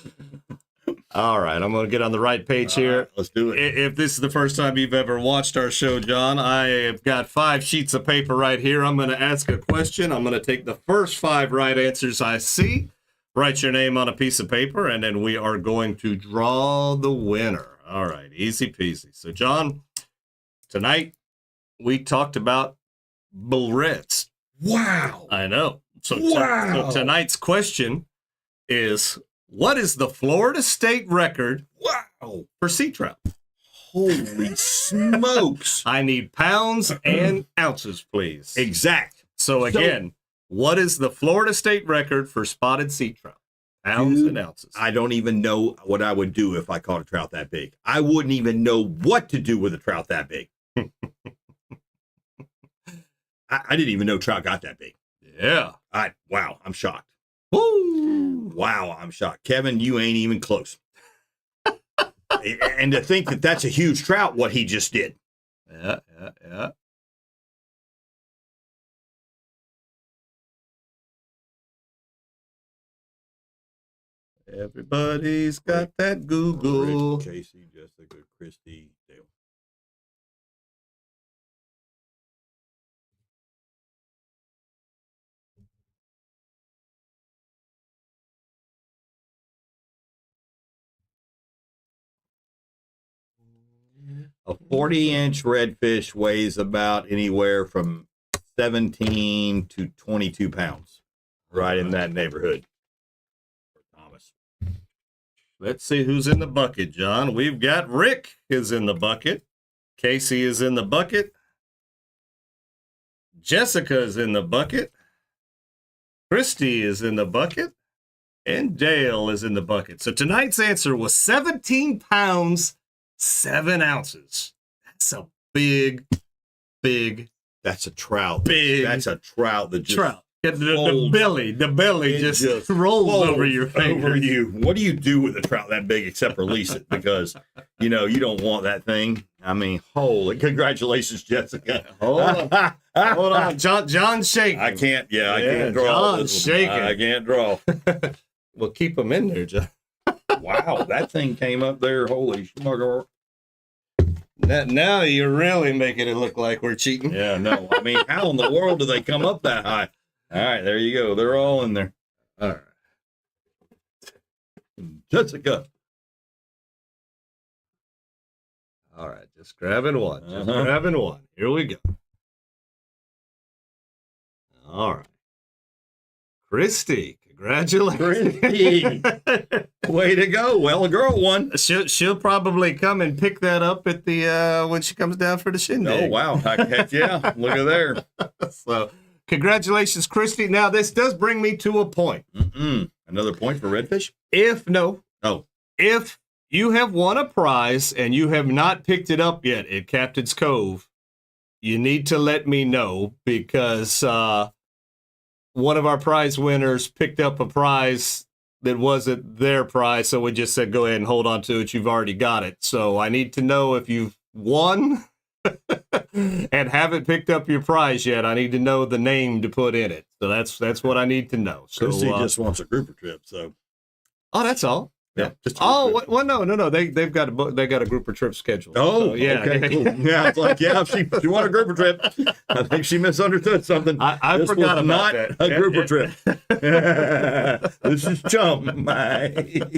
All right, I'm going to get on the right page here. Right, let's do it. If this is the first time you've ever watched our show, John, I have got 5 sheets of paper right here. I'm going to ask a question. I'm going to take the first 5 right answers I see, write your name on a piece of paper, and then we are going to draw the winner. All right, easy peasy. So, John, tonight we talked about bull reds. Wow. I know. So, wow. So tonight's question is, what is the Florida state record for sea trout? Holy smokes. I need pounds and ounces, please. Exact. So again, what is the Florida state record for spotted sea trout? Pounds and ounces. I don't even know what I would do if I caught a trout that big. I wouldn't even know what to do with a trout that big. I didn't even know trout got that big. Yeah. Wow, I'm shocked. Woo! Wow, I'm shocked. Kevin, you ain't even close. And to think that that's a huge trout, what he just did. Yeah. Everybody's got that Google. Rick, Casey, Jessica, Christy, Dale. A 40-inch redfish weighs about anywhere from 17 to 22 pounds, right in that neighborhood. Thomas. Let's see who's in the bucket, John. We've got Rick is in the bucket. Casey is in the bucket. Jessica is in the bucket. Christy is in the bucket. And Dale is in the bucket. So tonight's answer was 17 pounds, 7 ounces. That's a big. That's a trout. That's a trout that just trout. The belly just rolls over your fingers. Over you. What do you do with a trout that big except release it? Because, you don't want that thing. I mean, holy, congratulations, Jessica. Hold on. John's shaking. I can't draw. John's shaking. I can't draw. Well, keep them in there, John. Wow, that thing came up there. Holy smugger. Now you're really making it look like we're cheating. Yeah, no. I mean, how in the world do they come up that high? All right, there you go. They're all in there. All right. Jessica. All right, just grabbing one. Grabbing one. Here we go. All right. Christy, congratulations. Christy. Way to go. Well, a girl won. She'll probably come and pick that up at the when she comes down for the shindig. Oh, wow. Heck yeah. Look at there. So, congratulations, Christy. Now, this does bring me to a point. Another point for redfish? If you have won a prize and you have not picked it up yet at Captain's Cove, you need to let me know, because one of our prize winners picked up a prize that wasn't their prize, so we just said go ahead and hold on to it. You've already got it. So I need to know if you've won and haven't picked up your prize yet. I need to know the name to put in it. So that's what I need to know. So Christy just wants a grouper trip. So that's all. Yeah. Just well, no. They've got a grouper trip scheduled. Oh, so, yeah. Okay, cool. Yeah, it's like, yeah, she won a grouper trip. I think she misunderstood something. I this forgot was about not that. a grouper trip. This is chum.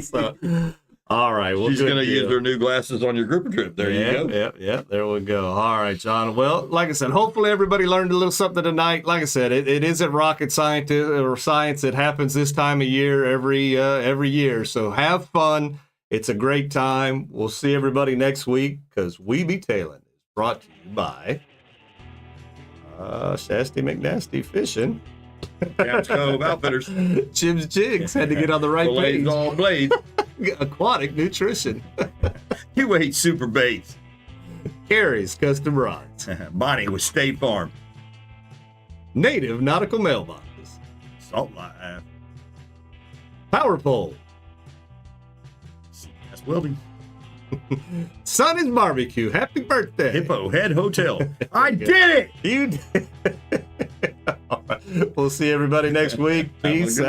So, all right. Well, she's going to use her new glasses on your grouper trip. There you go. Yeah. There we go. All right, John. Well, like I said, hopefully everybody learned a little something tonight. Like I said, it isn't rocket science or science. It happens this time of year every year. So have fun. It's a great time. We'll see everybody next week, because We Be Tailing is brought to you by Shasty McNasty Fishing. Captain's Cove Outfitters. Jim's Jigs had to get on the right page. Filletzall Blades. Aquatic Nutrition. You ate super baits. Karrie's Custom Rods. Bonnie with State Farm. Native Nautical Mailboxes. Salt Life. Power Pole. That's welding. Sonny's Barbecue. Happy birthday. Hippo Head Hotel. I did it! You did. All right. We'll see everybody next week. Peace out.